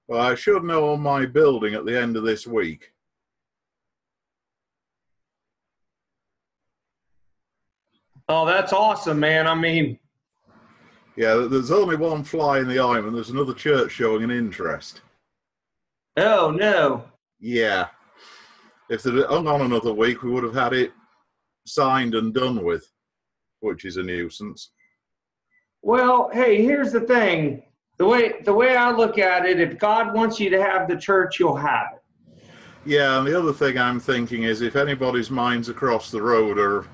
Well, I should know on my building at the end of this week. Oh, that's awesome, man. I mean, yeah, there's only one fly in the ointment. There's another church showing an interest. Oh, no. Yeah. If they'd hung on another week, we would have had it signed and done with, which is a nuisance. Well, hey, here's the thing. The way I look at it, if God wants you to have the church, you'll have it. Yeah, and the other thing I'm thinking is if anybody's minds across the road are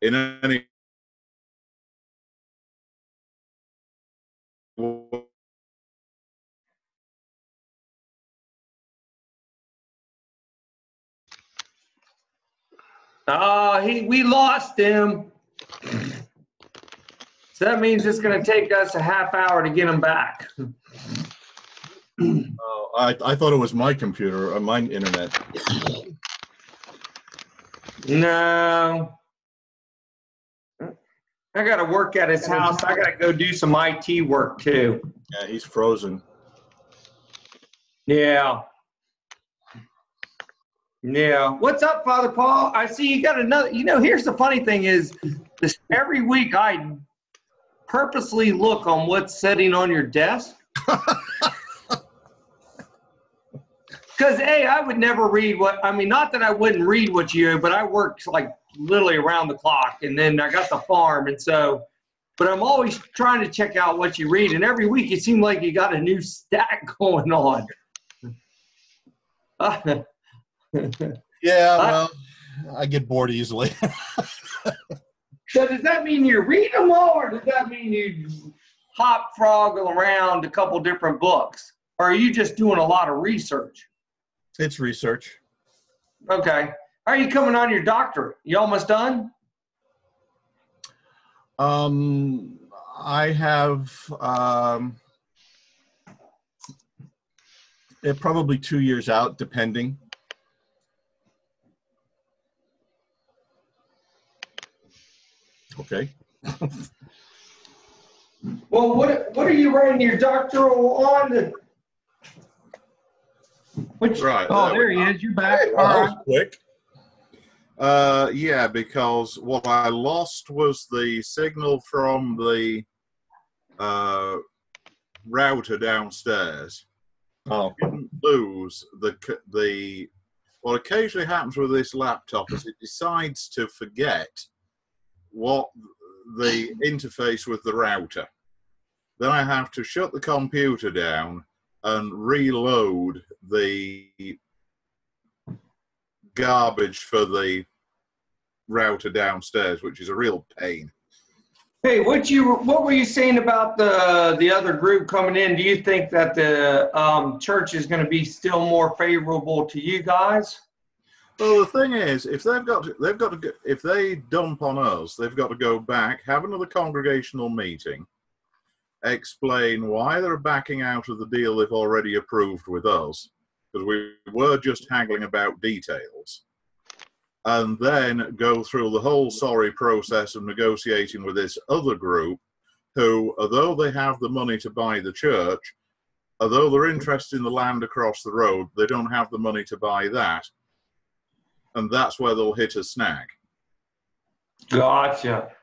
in any We lost him. So that means it's going to take us a half hour to get him back. I thought it was my computer or my internet. No. I got to work at his house. I got to go do some IT work too. Yeah, he's frozen. Yeah. Yeah. What's up, Father Paul? I see you got another. You know, here's the funny thing is, this every week I purposely look on what's sitting on your desk. Because, A, I would never read not that I wouldn't read what you, but I worked like literally around the clock, and then I got the farm, and so, but I'm always trying to check out what you read, and every week it seems like you got a new stack going on. Yeah, well, I get bored easily. So does that mean you read them all, or does that mean you hop frog around a couple different books? Or are you just doing a lot of research? It's research. Okay. Are you coming on your doctorate? You almost done? I have probably 2 years out, depending. Okay. Well, what are you writing your doctoral on? Right. There he is. You're back. Hey, well, that was quick. Yeah, because what I lost was the signal from the router downstairs. Oh. I didn't lose the. What occasionally happens with this laptop is it decides to forget what the interface with the router. Then I have to shut the computer down and reload the garbage for the router downstairs, which is a real pain. Hey, what were you saying about the other group coming in? Do you think that the church is going to be still more favorable to you guys? Well, the thing is, if if they dump on us, they've got to go back, have another congregational meeting, explain why they're backing out of the deal they've already approved with us, because we were just haggling about details, and then go through the whole sorry process of negotiating with this other group who, although they have the money to buy the church, although they're interested in the land across the road, they don't have the money to buy that. And that's where they'll hit a snag. Gotcha.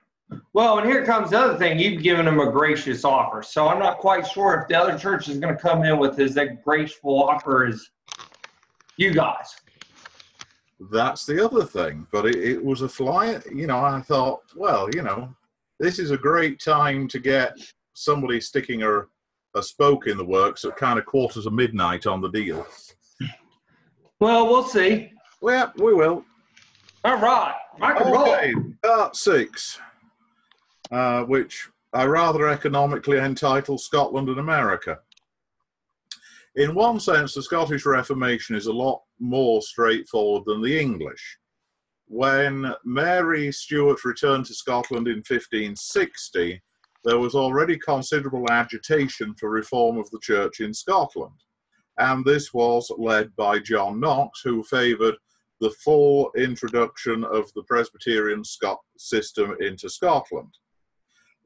Well, and here comes the other thing. You've given them a gracious offer. So I'm not quite sure if the other church is going to come in with as graceful offer as you guys. That's the other thing. But it was a fly. You know, I thought, well, you know, this is a great time to get somebody sticking a spoke in the works at kind of midnight on the deal. Well, we'll see. Well, we will. All right. Okay, part 6, which I rather economically entitle Scotland and America. In one sense, the Scottish Reformation is a lot more straightforward than the English. When Mary Stuart returned to Scotland in 1560, there was already considerable agitation for reform of the church in Scotland. And this was led by John Knox, who favoured the full introduction of the Presbyterian system into Scotland.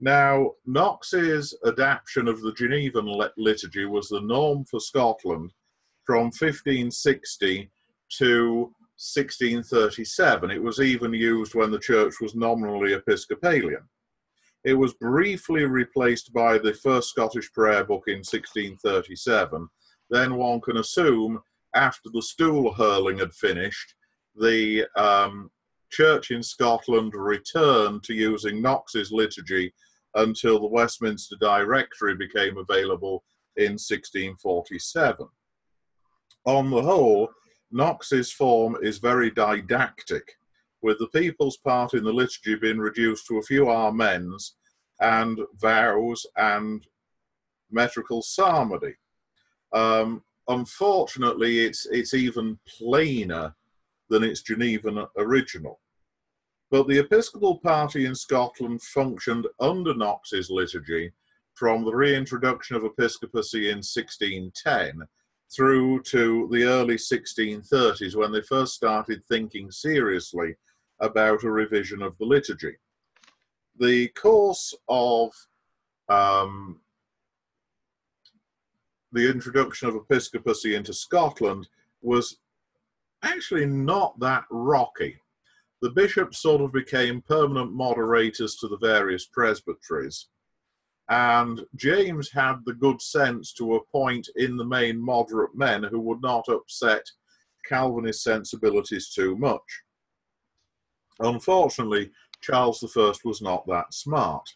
Now, Knox's adaptation of the Genevan liturgy was the norm for Scotland from 1560 to 1637. It was even used when the church was nominally Episcopalian. It was briefly replaced by the first Scottish prayer book in 1637. Then one can assume, after the stool hurling had finished, the church in Scotland returned to using Knox's liturgy until the Westminster Directory became available in 1647. On the whole, Knox's form is very didactic, with the people's part in the liturgy being reduced to a few amens and vows and metrical psalmody. Unfortunately, it's even plainer than its Genevan original. But the Episcopal party in Scotland functioned under Knox's liturgy from the reintroduction of episcopacy in 1610 through to the early 1630s, when they first started thinking seriously about a revision of the liturgy. The course of the introduction of episcopacy into Scotland was actually not that rocky. The bishops sort of became permanent moderators to the various presbyteries, and James had the good sense to appoint in the main moderate men who would not upset Calvinist sensibilities too much. Unfortunately, Charles I was not that smart,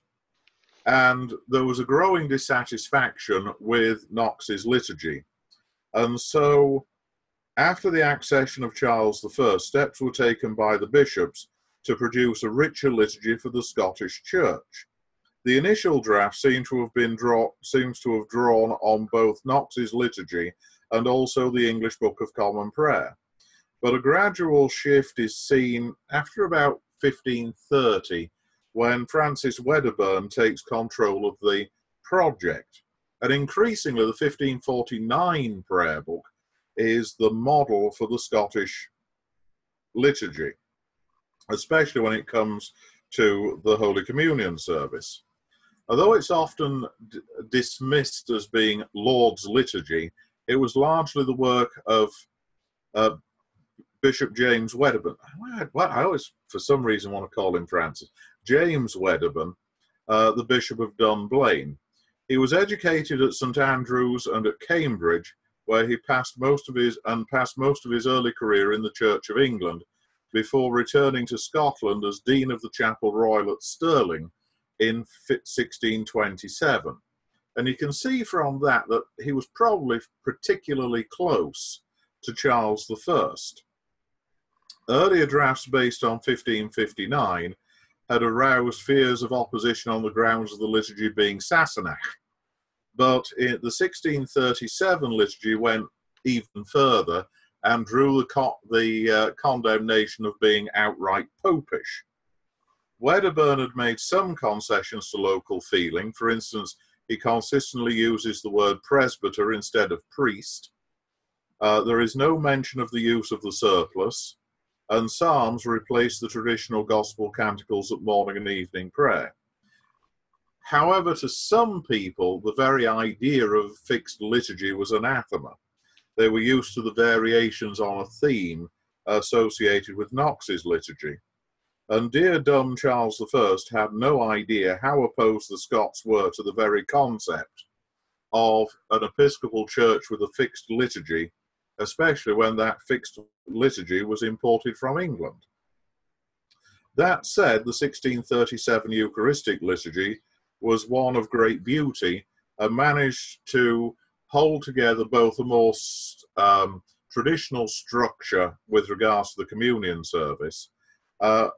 and there was a growing dissatisfaction with Knox's liturgy. And so, after the accession of Charles I, steps were taken by the bishops to produce a richer liturgy for the Scottish Church. The initial draft seems to have drawn on both Knox's liturgy and also the English Book of Common Prayer. But a gradual shift is seen after about 1530, when Francis Wedderburn takes control of the project. And increasingly, the 1549 prayer book is the model for the Scottish liturgy, especially when it comes to the Holy Communion service. Although it's often dismissed as being Lord's liturgy, it was largely the work of Bishop James Wedderburn. I always, for some reason, want to call him Francis. James Wedderburn, the Bishop of Dunblane. He was educated at St Andrews and at Cambridge, where he passed most of his early career in the Church of England, before returning to Scotland as Dean of the Chapel Royal at Stirling in 1627. And you can see from that he was probably particularly close to Charles I. Earlier drafts based on 1559 had aroused fears of opposition on the grounds of the liturgy being Sassenach. But the 1637 liturgy went even further and drew the condemnation of being outright popish. Wedderburn had made some concessions to local feeling. For instance, he consistently uses the word presbyter instead of priest. There is no mention of the use of the surplice, and psalms replace the traditional gospel canticles at morning and evening prayer. However, to some people, the very idea of fixed liturgy was anathema. They were used to the variations on a theme associated with Knox's liturgy. And dear dumb Charles I had no idea how opposed the Scots were to the very concept of an Episcopal church with a fixed liturgy, especially when that fixed liturgy was imported from England. That said, the 1637 Eucharistic liturgy was one of great beauty and managed to hold together both a more traditional structure with regards to the communion service,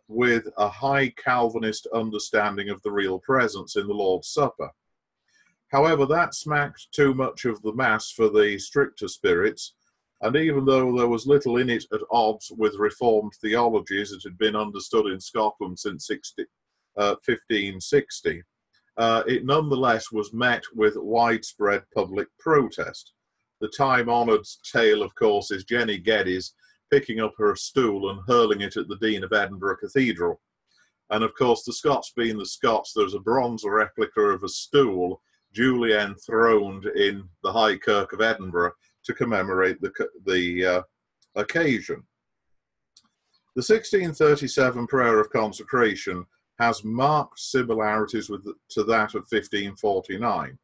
with a high Calvinist understanding of the real presence in the Lord's Supper. However, that smacked too much of the Mass for the stricter spirits, and even though there was little in it at odds with Reformed theology as it had been understood in Scotland since 1560, it nonetheless was met with widespread public protest. The time-honoured tale, of course, is Jenny Geddes picking up her stool and hurling it at the Dean of Edinburgh Cathedral. And of course, the Scots being the Scots, there's a bronze replica of a stool duly enthroned in the High Kirk of Edinburgh to commemorate the occasion. The 1637 prayer of consecration has marked similarities to that of 1549,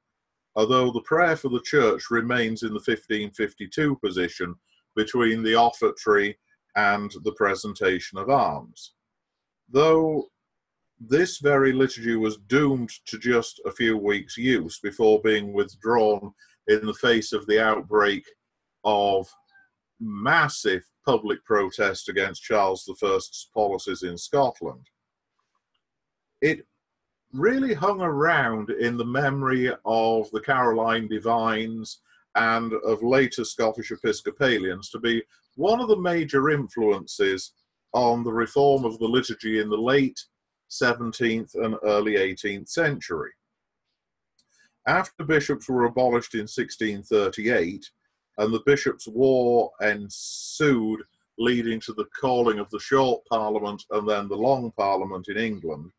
although the prayer for the church remains in the 1552 position between the offertory and the presentation of arms. Though this very liturgy was doomed to just a few weeks' use before being withdrawn in the face of the outbreak of massive public protest against Charles I's policies in Scotland, it really hung around in the memory of the Caroline divines and of later Scottish Episcopalians to be one of the major influences on the reform of the liturgy in the late 17th and early 18th century. After bishops were abolished in 1638 and the bishops' war ensued, leading to the calling of the short parliament and then the long parliament in England,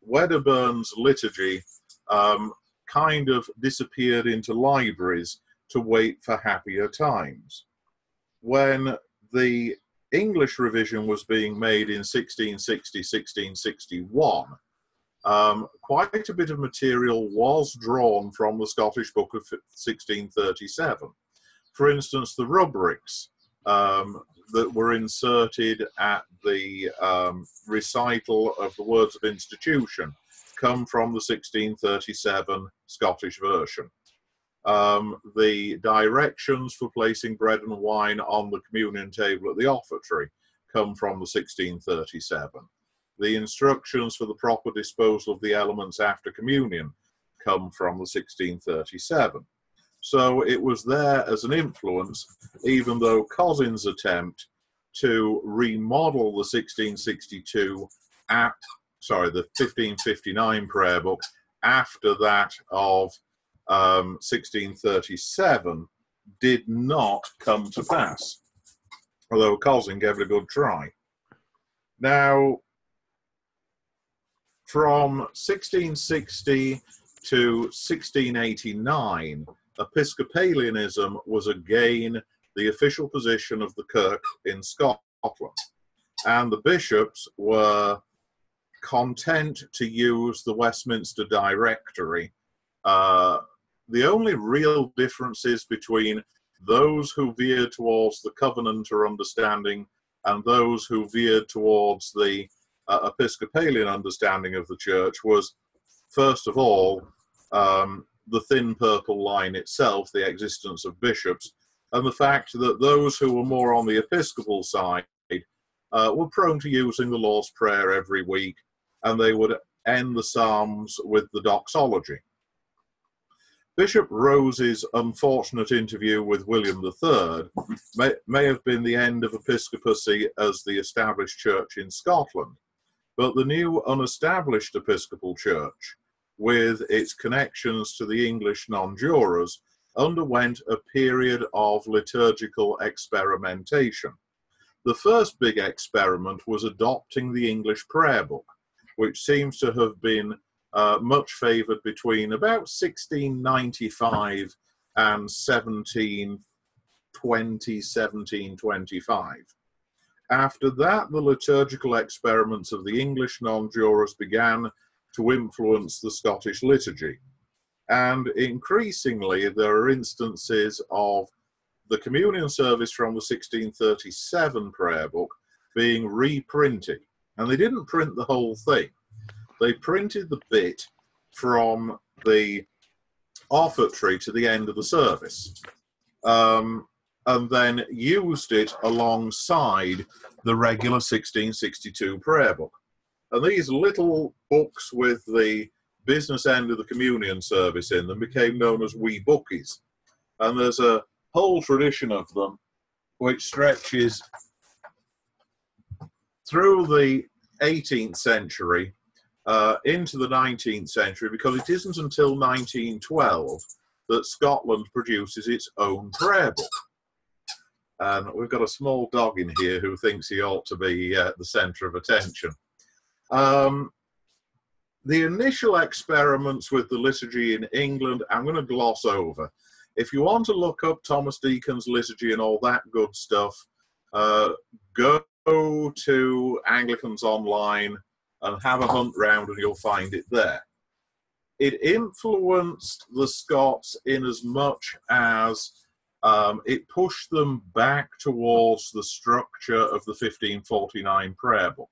Wedderburn's liturgy kind of disappeared into libraries to wait for happier times. When the English revision was being made in 1660, 1661, quite a bit of material was drawn from the Scottish Book of 1637. For instance, the rubrics that were inserted at the recital of the words of institution come from the 1637 Scottish version. The directions for placing bread and wine on the communion table at the offertory come from the 1637. The instructions for the proper disposal of the elements after communion come from the 1637. So it was there as an influence, even though Cousin's attempt to remodel the 1662 the 1559 prayer book after that of 1637 did not come to pass, although Cousin gave it a good try. Now, from 1660 to 1689, Episcopalianism was again the official position of the Kirk in Scotland, and the bishops were content to use the Westminster Directory. The only real differences between those who veered towards the Covenanter understanding and those who veered towards the Episcopalian understanding of the church was, first of all, the thin purple line itself, the existence of bishops, and the fact that those who were more on the Episcopal side were prone to using the Lord's Prayer every week, and they would end the Psalms with the doxology. Bishop Rose's unfortunate interview with William III may have been the end of episcopacy as the established church in Scotland, but the new unestablished Episcopal Church, with its connections to the English non-jurors, underwent a period of liturgical experimentation. The first big experiment was adopting the English prayer book, which seems to have been much favoured between about 1695 and 1720, 1725. After that, the liturgical experiments of the English non-jurors began to influence the Scottish liturgy. And increasingly, there are instances of the communion service from the 1637 prayer book being reprinted. And they didn't print the whole thing. They printed the bit from the offertory to the end of the service, and then used it alongside the regular 1662 prayer book. And these little books with the business end of the communion service in them became known as wee bookies. And there's a whole tradition of them which stretches through the 18th century into the 19th century, because it isn't until 1912 that Scotland produces its own prayer book. And we've got a small dog in here who thinks he ought to be the centre of attention. The initial experiments with the liturgy in England, I'm going to gloss over. If you want to look up Thomas Deacon's liturgy and all that good stuff, go to Anglicans Online and have a hunt round and you'll find it there. It influenced the Scots in as much as it pushed them back towards the structure of the 1549 prayer book.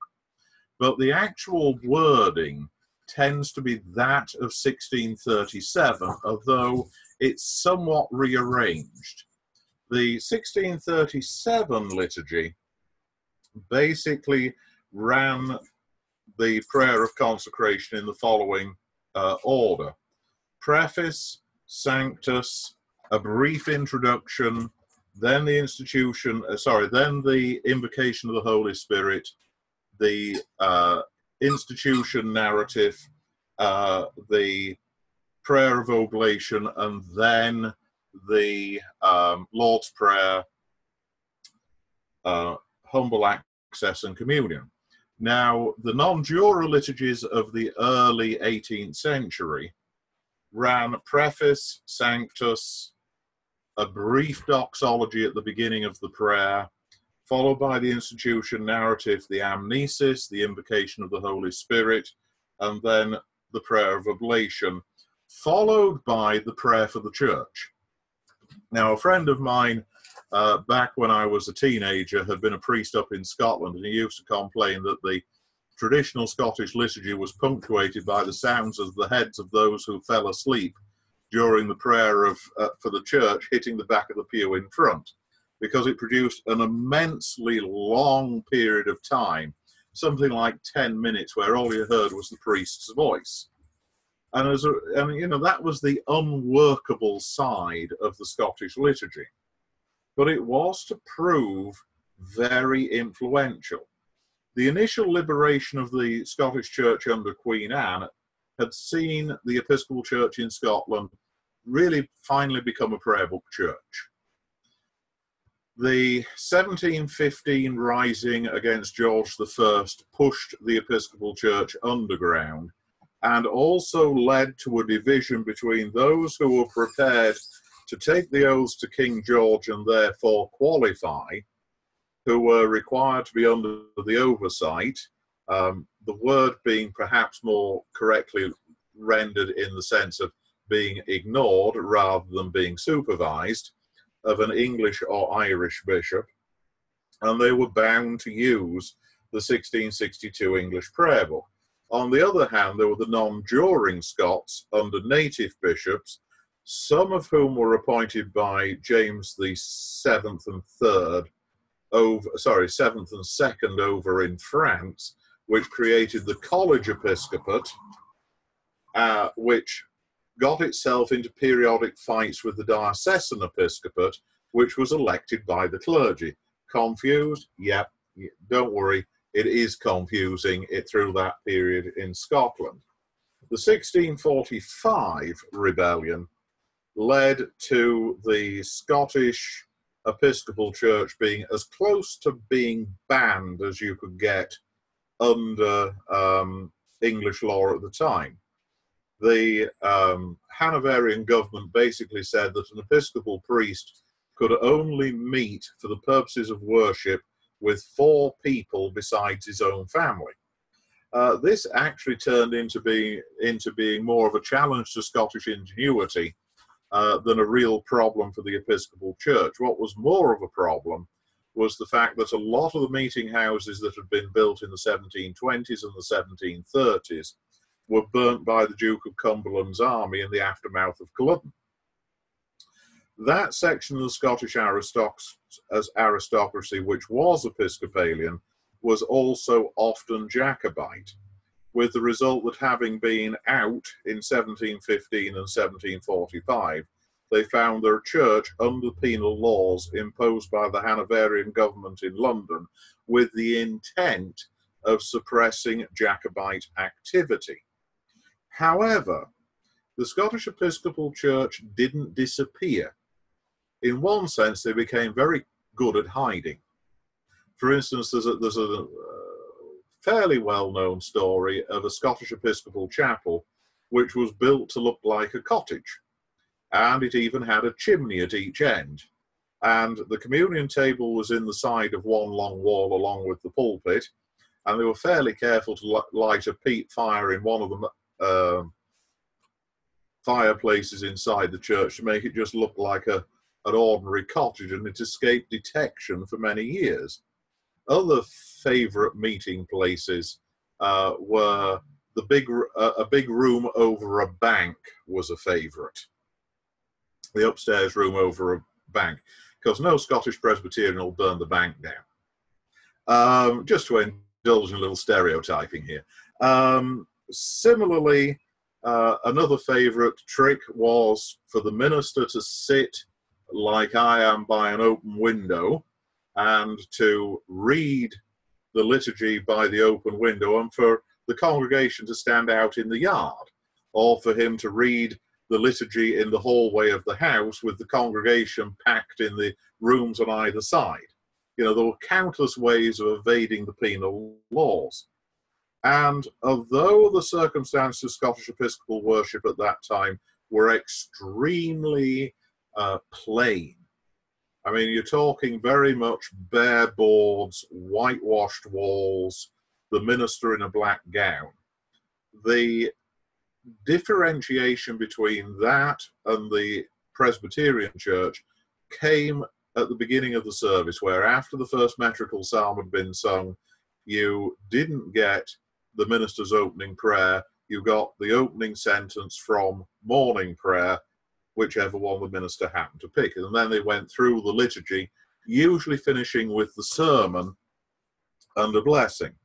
But the actual wording tends to be that of 1637, although it's somewhat rearranged. The 1637 liturgy basically ran the prayer of consecration in the following order: preface, sanctus, a brief introduction, then the then the invocation of the Holy Spirit, the institution narrative, the prayer of oblation, and then the Lord's Prayer, humble access and communion. Now, the non-jura liturgies of the early 18th century ran preface, sanctus, a brief doxology at the beginning of the prayer, followed by the institution narrative, the amnesis, the invocation of the Holy Spirit, and then the prayer of oblation, followed by the prayer for the church. Now, a friend of mine, back when I was a teenager, had been a priest up in Scotland, and he used to complain that the traditional Scottish liturgy was punctuated by the sounds of the heads of those who fell asleep during the prayer for the church hitting the back of the pew in front, because it produced an immensely long period of time, something like 10 minutes, where all you heard was the priest's voice. And that was the unworkable side of the Scottish liturgy. But it was to prove very influential. The initial liberation of the Scottish Church under Queen Anne had seen the Episcopal Church in Scotland really finally become a prayer book church. The 1715 rising against George I pushed the Episcopal Church underground and also led to a division between those who were prepared to take the oaths to King George and therefore qualify, who were required to be under the oversight, the word being perhaps more correctly rendered in the sense of being ignored rather than being supervised, of an English or Irish bishop, and they were bound to use the 1662 English prayer book. On the other hand, there were the non-juring Scots under native bishops, some of whom were appointed by James the Seventh and Second over in France, which created the College Episcopate, which got itself into periodic fights with the diocesan episcopate, which was elected by the clergy. Confused? Yep, don't worry, it is confusing it through that period in Scotland. The 1645 rebellion led to the Scottish Episcopal Church being as close to being banned as you could get under English law at the time. The Hanoverian government basically said that an Episcopal priest could only meet for the purposes of worship with 4 people besides his own family. This actually turned into being more of a challenge to Scottish ingenuity than a real problem for the Episcopal Church. What was more of a problem was the fact that a lot of the meeting houses that had been built in the 1720s and the 1730s were burnt by the Duke of Cumberland's army in the aftermath of Culloden. That section of the Scottish aristocracy, which was Episcopalian, was also often Jacobite, with the result that, having been out in 1715 and 1745, they found their church under penal laws imposed by the Hanoverian government in London with the intent of suppressing Jacobite activity. However, the Scottish Episcopal Church didn't disappear. In one sense, they became very good at hiding. For instance, there's a fairly well-known story of a Scottish Episcopal chapel which was built to look like a cottage, and it even had a chimney at each end. And the communion table was in the side of one long wall along with the pulpit, and they were fairly careful to light a peat fire in one of the fireplaces inside the church to make it just look like an ordinary cottage, and it escaped detection for many years. Other favourite meeting places were a big room over a bank was a favourite. The upstairs room over a bank, because no Scottish Presbyterian will burn the bank down. Just to indulge in a little stereotyping here. Similarly, another favourite trick was for the minister to sit like I am by an open window and to read the liturgy by the open window, and for the congregation to stand out in the yard, or for him to read the liturgy in the hallway of the house with the congregation packed in the rooms on either side. You know, there were countless ways of evading the penal laws. And although the circumstances of Scottish Episcopal worship at that time were extremely plain, I mean, you're talking very much bare boards, whitewashed walls, the minister in a black gown. The differentiation between that and the Presbyterian Church came at the beginning of the service, where after the first metrical psalm had been sung, you didn't get the minister's opening prayer, you got the opening sentence from morning prayer, whichever one the minister happened to pick. And then they went through the liturgy, usually finishing with the sermon and a blessing.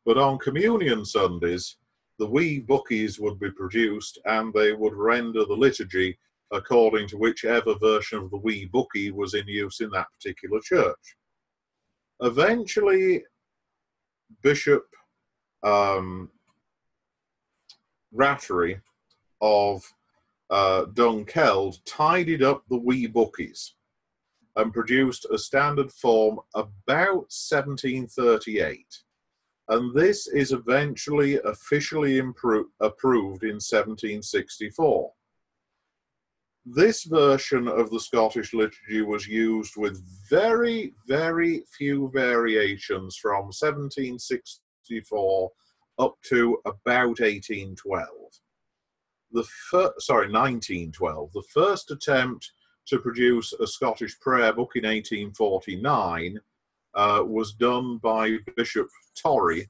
But on Communion Sundays, the wee bookies would be produced and they would render the liturgy according to whichever version of the wee bookie was in use in that particular church. Eventually, Bishop Rattery of Dunkeld tidied up the wee bookies and produced a standard form about 1738. And this is eventually officially approved in 1764. This version of the Scottish liturgy was used with very, very few variations from 1764 up to about 1812. 1912. The first attempt to produce a Scottish prayer book in 1849 was done by Bishop Torrey,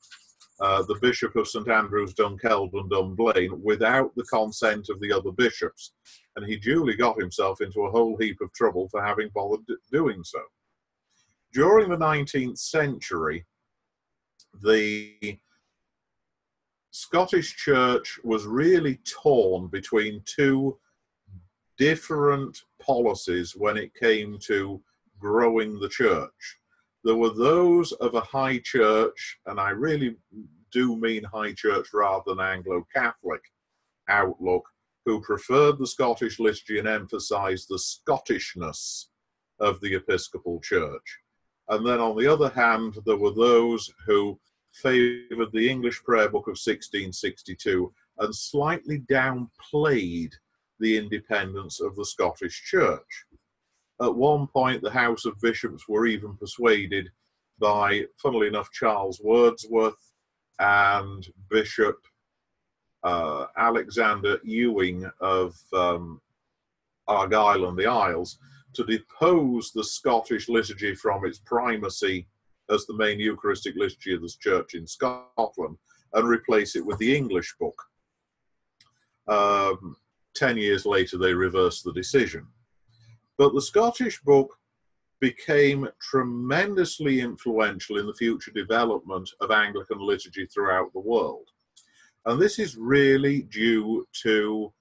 the Bishop of St Andrews, Dunkeld and Dunblane, without the consent of the other bishops. And he duly got himself into a whole heap of trouble for having bothered doing so. During the 19th century, the Scottish Church was really torn between two different policies when it came to growing the church. There were those of a high church, and I really do mean high church rather than Anglo-Catholic outlook, who preferred the Scottish liturgy and emphasized the Scottishness of the Episcopal Church. And then on the other hand, there were those who favoured the English prayer book of 1662 and slightly downplayed the independence of the Scottish Church. At one point, the House of Bishops were even persuaded by, funnily enough, Charles Wordsworth and Bishop Alexander Ewing of Argyll and the Isles to depose the Scottish liturgy from its primacy as the main Eucharistic liturgy of the Church in Scotland and replace it with the English book. 10 years later, they reversed the decision. But the Scottish book became tremendously influential in the future development of Anglican liturgy throughout the world. And this is really due to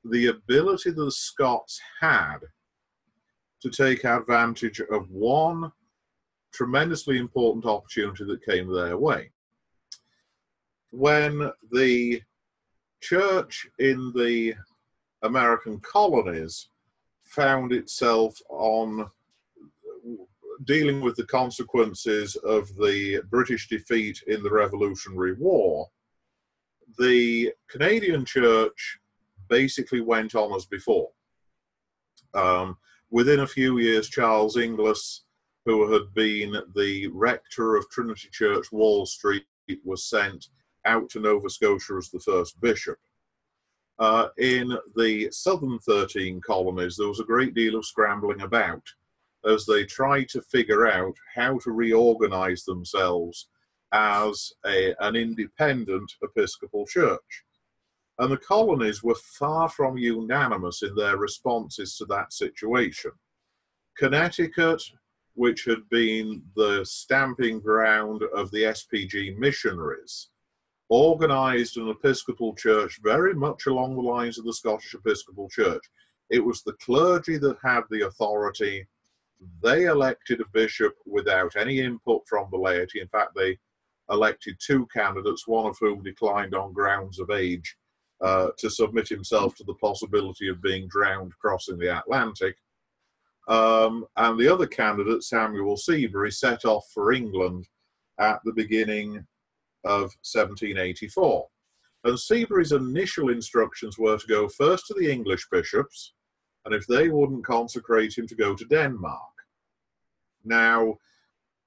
the ability that the Scots had to take advantage of one tremendously important opportunity that came their way. When the church in the American colonies found itself on dealing with the consequences of the British defeat in the Revolutionary War, the Canadian church basically went on as before. Within a few years, Charles Inglis, who had been the rector of Trinity Church, Wall Street, was sent out to Nova Scotia as the first bishop. In the southern 13 colonies, there was a great deal of scrambling about as they tried to figure out how to reorganize themselves as an independent Episcopal church. And the colonies were far from unanimous in their responses to that situation. Connecticut, which had been the stamping ground of the SPG missionaries, organized an Episcopal church very much along the lines of the Scottish Episcopal Church. It was the clergy that had the authority. They elected a bishop without any input from the laity. In fact, they elected two candidates, one of whom declined on grounds of age to submit himself to the possibility of being drowned crossing the Atlantic. And the other candidate, Samuel Seabury, set off for England at the beginning of 1784. And Seabury's initial instructions were to go first to the English bishops, and if they wouldn't consecrate him, to go to Denmark. Now,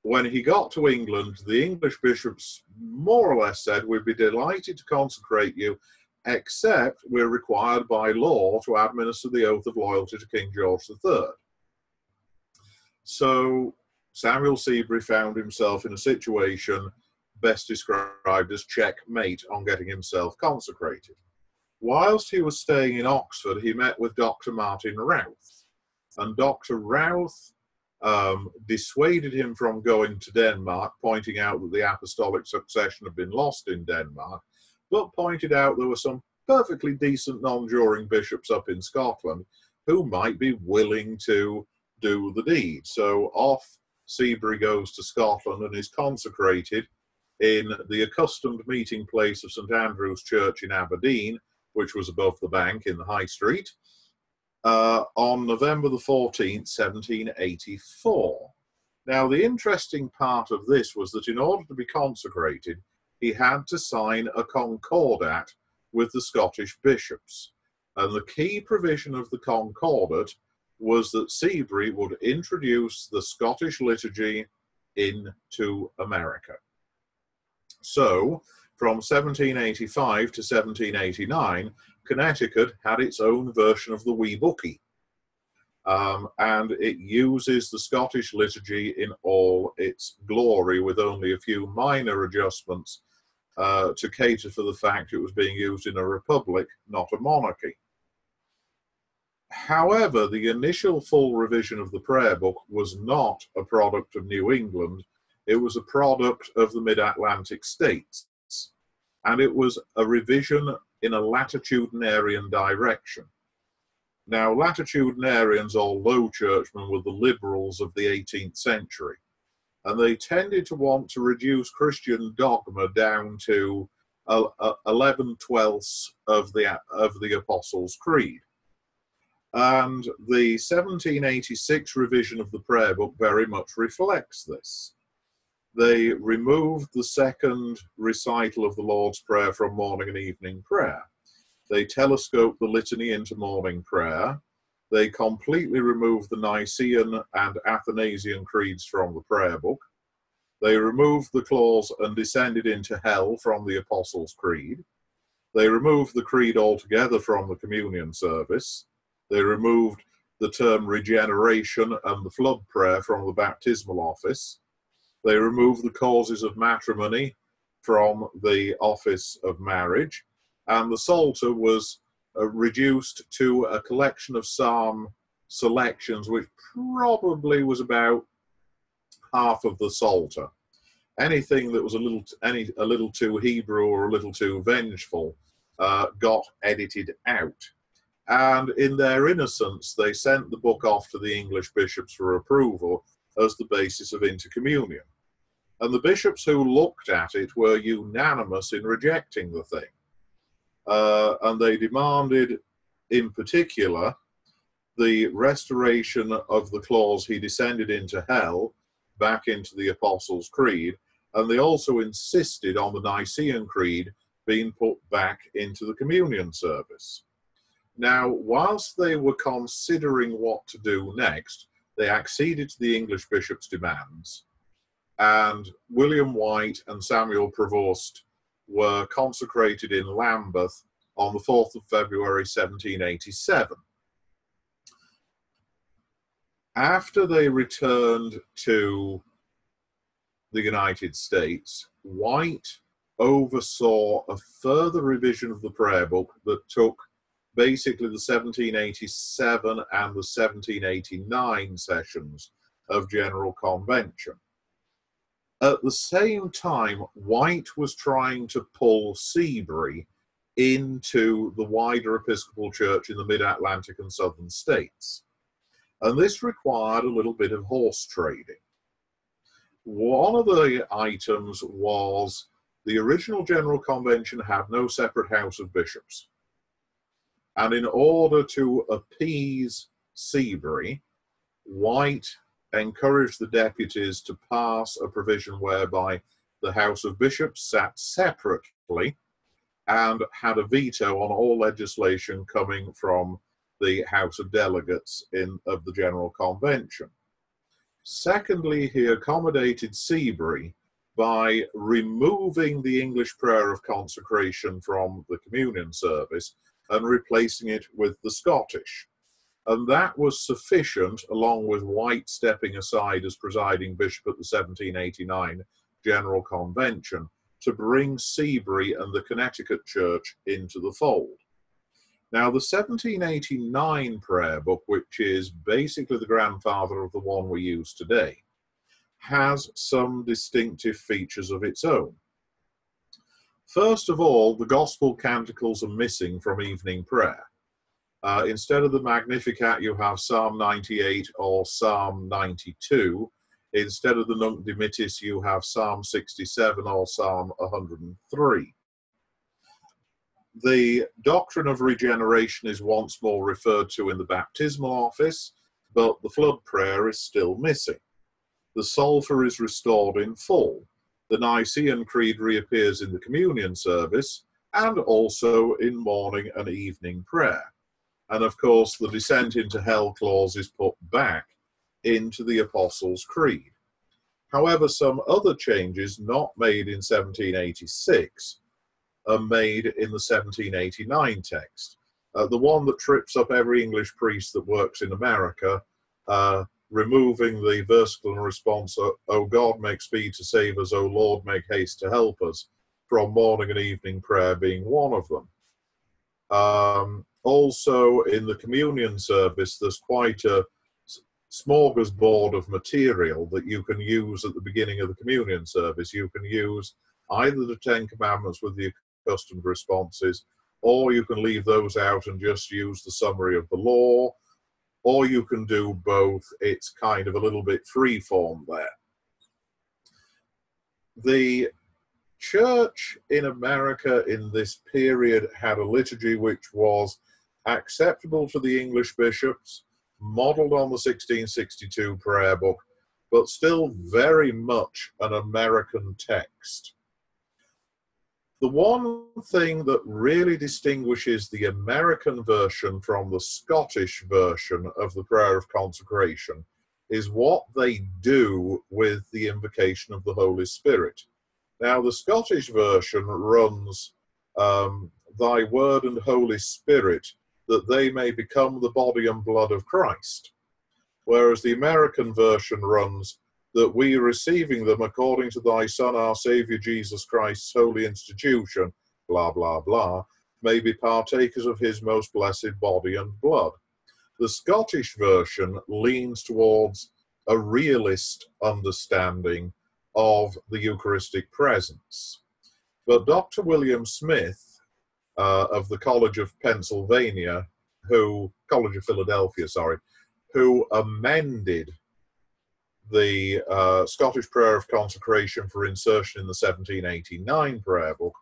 when he got to England, the English bishops more or less said, we'd be delighted to consecrate you, except we're required by law to administer the oath of loyalty to King George III. So Samuel Seabury found himself in a situation best described as checkmate on getting himself consecrated. Whilst he was staying in Oxford, he met with Dr. Martin Routh, and Dr. Routh dissuaded him from going to Denmark, pointing out that the apostolic succession had been lost in Denmark, but pointed out there were some perfectly decent non-juring bishops up in Scotland who might be willing to do the deed. So off Seabury goes to Scotland and is consecrated in the accustomed meeting place of St Andrew's Church in Aberdeen, which was above the bank in the High Street, on November the 14th, 1784. Now, the interesting part of this was that in order to be consecrated, he had to sign a concordat with the Scottish bishops. And the key provision of the concordat was that Seabury would introduce the Scottish liturgy into America. So, from 1785 to 1789, Connecticut had its own version of the Wee Bookie. And it uses the Scottish liturgy in all its glory, with only a few minor adjustments to cater for the fact it was being used in a republic, not a monarchy. However, the initial full revision of the prayer book was not a product of New England. It was a product of the mid-Atlantic states. And it was a revision in a latitudinarian direction. Now, latitudinarians or low churchmen were the liberals of the 18th century, and they tended to want to reduce Christian dogma down to 11/12 of the Apostles' Creed. And the 1786 revision of the prayer book very much reflects this. They removed the second recital of the Lord's Prayer from morning and evening prayer. They telescoped the litany into morning prayer. They completely removed the Nicene and Athanasian creeds from the prayer book. They removed the clause "and descended into hell" from the Apostles' Creed. They removed the creed altogether from the communion service. They removed the term regeneration and the flood prayer from the baptismal office. They removed the causes of matrimony from the office of marriage, and the Psalter was reduced to a collection of psalm selections, which probably was about half of the Psalter. Anything that was a little too Hebrew or a little too vengeful got edited out. And in their innocence, they sent the book off to the English bishops for approval as the basis of intercommunion. And the bishops who looked at it were unanimous in rejecting the thing. And they demanded, in particular, the restoration of the clause "he descended into hell," back into the Apostles' Creed, and they also insisted on the Nicene Creed being put back into the communion service. Now, whilst they were considering what to do next, they acceded to the English bishop's demands, and William White and Samuel Prevost were consecrated in Lambeth on the 4th of February 1787. After they returned to the United States, White oversaw a further revision of the prayer book that took basically the 1787 and the 1789 sessions of General Convention. At the same time, White was trying to pull Seabury into the wider Episcopal Church in the mid-Atlantic and southern states. And this required a little bit of horse trading. One of the items was the original General Convention had no separate House of Bishops. And in order to appease Seabury, White encouraged the deputies to pass a provision whereby the House of Bishops sat separately and had a veto on all legislation coming from the House of Delegates of the General Convention. Secondly, he accommodated Seabury by removing the English prayer of consecration from the communion service and replacing it with the Scottish. And that was sufficient, along with White stepping aside as presiding bishop at the 1789 General Convention, to bring Seabury and the Connecticut Church into the fold. Now, the 1789 prayer book, which is basically the grandfather of the one we use today, has some distinctive features of its own. First of all, the gospel canticles are missing from evening prayer. Instead of the Magnificat, you have Psalm 98 or Psalm 92. Instead of the Nunc Dimittis, you have Psalm 67 or Psalm 103. The doctrine of regeneration is once more referred to in the baptismal office, but the flood prayer is still missing. The Psalter is restored in full. The Nicene Creed reappears in the communion service and also in morning and evening prayer. And of course, the descent into hell clause is put back into the Apostles' Creed. However, some other changes not made in 1786 are made in the 1789 text. The one that trips up every English priest that works in America, removing the versicle and response, "O God, make speed to save us, O Lord, make haste to help us," from morning and evening prayer being one of them. Also, in the communion service, there's quite a smorgasbord of material that you can use at the beginning of the communion service. You can use either the Ten Commandments with the accustomed responses, or you can leave those out and just use the summary of the law, or you can do both. It's kind of a little bit free-form there. The church in America in this period had a liturgy which was acceptable to the English bishops, modelled on the 1662 prayer book, but still very much an American text. The one thing that really distinguishes the American version from the Scottish version of the prayer of consecration is what they do with the invocation of the Holy Spirit. Now, the Scottish version runs, "Thy word and Holy Spirit, that they may become the body and blood of Christ," whereas the American version runs, "that we receiving them according to thy Son, our Saviour Jesus Christ's holy institution," blah, blah, blah, "may be partakers of his most blessed body and blood." The Scottish version leans towards a realist understanding of the Eucharistic presence. But Dr. William Smith of the College of Philadelphia, who amended the Scottish Prayer of Consecration for insertion in the 1789 prayer book,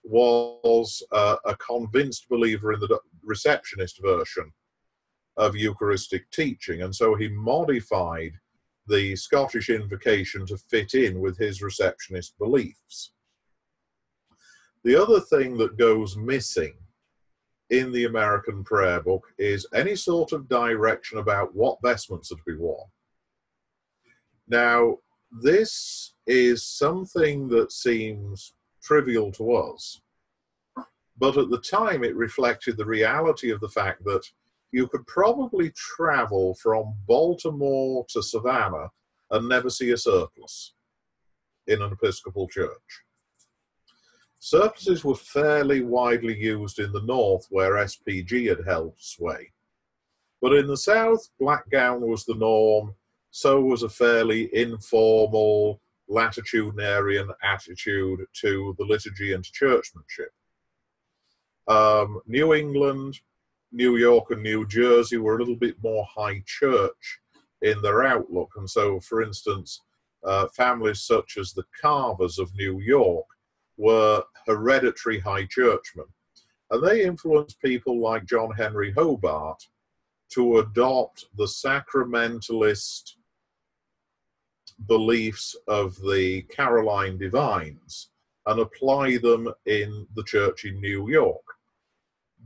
was a convinced believer in the receptionist version of Eucharistic teaching, and so he modified the Scottish invocation to fit in with his receptionist beliefs. The other thing that goes missing in the American prayer book is any sort of direction about what vestments are to be worn. Now, this is something that seems trivial to us, but at the time it reflected the reality of the fact that you could probably travel from Baltimore to Savannah and never see a surplice in an Episcopal church. Surplices were fairly widely used in the North, where SPG had held sway. But in the South, black gown was the norm, so was a fairly informal, latitudinarian attitude to the liturgy and to churchmanship. New England, New York and New Jersey were a little bit more high church in their outlook. And so, for instance, families such as the Carvers of New York were hereditary high churchmen. And they influenced people like John Henry Hobart to adopt the sacramentalist beliefs of the Caroline divines and apply them in the church in New York.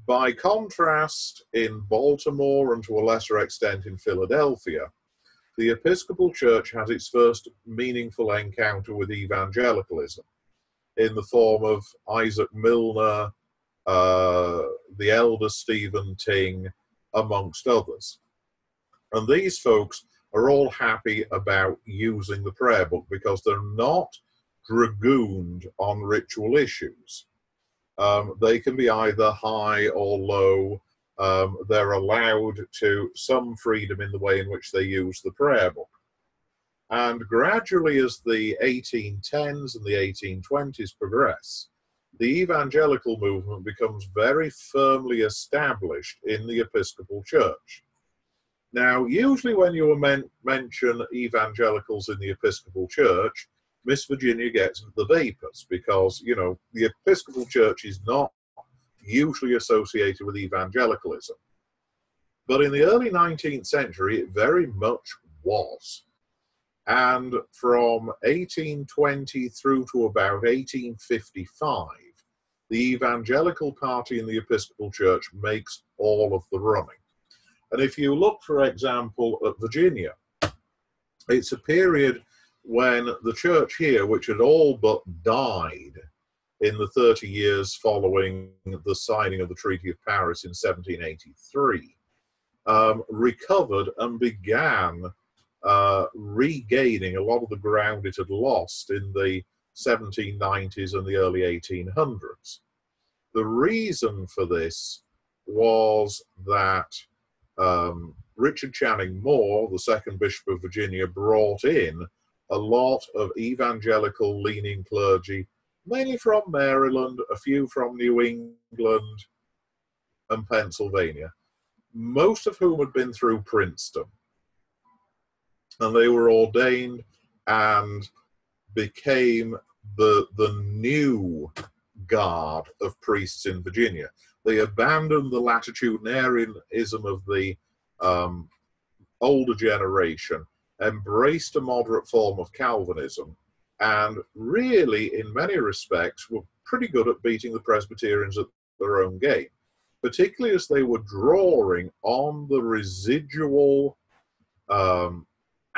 By contrast, in Baltimore and to a lesser extent in Philadelphia, the Episcopal Church has its first meaningful encounter with evangelicalism in the form of Isaac Milner, the elder Stephen Tyng, amongst others. And these folks are all happy about using the prayer book because they're not dragooned on ritual issues. They can be either high or low. They're allowed to some freedom in the way in which they use the prayer book. And gradually, as the 1810s and the 1820s progress, the evangelical movement becomes very firmly established in the Episcopal Church. Now, usually when you mention evangelicals in the Episcopal Church, Miss Virginia gets the vapors because, you know, the Episcopal Church is not usually associated with evangelicalism. But in the early 19th century, it very much was. And from 1820 through to about 1855, the evangelical party in the Episcopal Church makes all of the running. And if you look, for example, at Virginia, it's a period when the church here, which had all but died in the 30 years following the signing of the Treaty of Paris in 1783, recovered and began regaining a lot of the ground it had lost in the 1790s and the early 1800s. The reason for this was that Richard Channing Moore, the second Bishop of Virginia, brought in a lot of evangelical-leaning clergy, mainly from Maryland, a few from New England and Pennsylvania, most of whom had been through Princeton. And they were ordained and became the new guard of priests in Virginia. They abandoned the latitudinarianism of the older generation, embraced a moderate form of Calvinism, and really, in many respects, were pretty good at beating the Presbyterians at their own game, particularly as they were drawing on the residual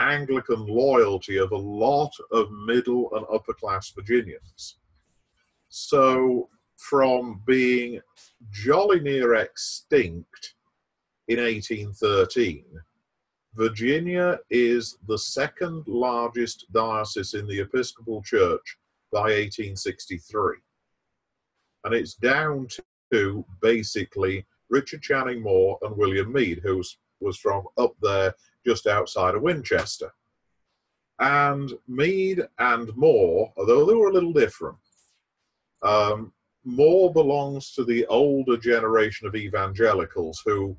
Anglican loyalty of a lot of middle and upper class Virginians. So from being jolly near extinct in 1813, Virginia is the second largest diocese in the Episcopal Church by 1863. And it's down to basically Richard Channing Moore and William Meade, who was from up there just outside of Winchester. And Meade and Moore, although they were a little different, Moore belongs to the older generation of evangelicals who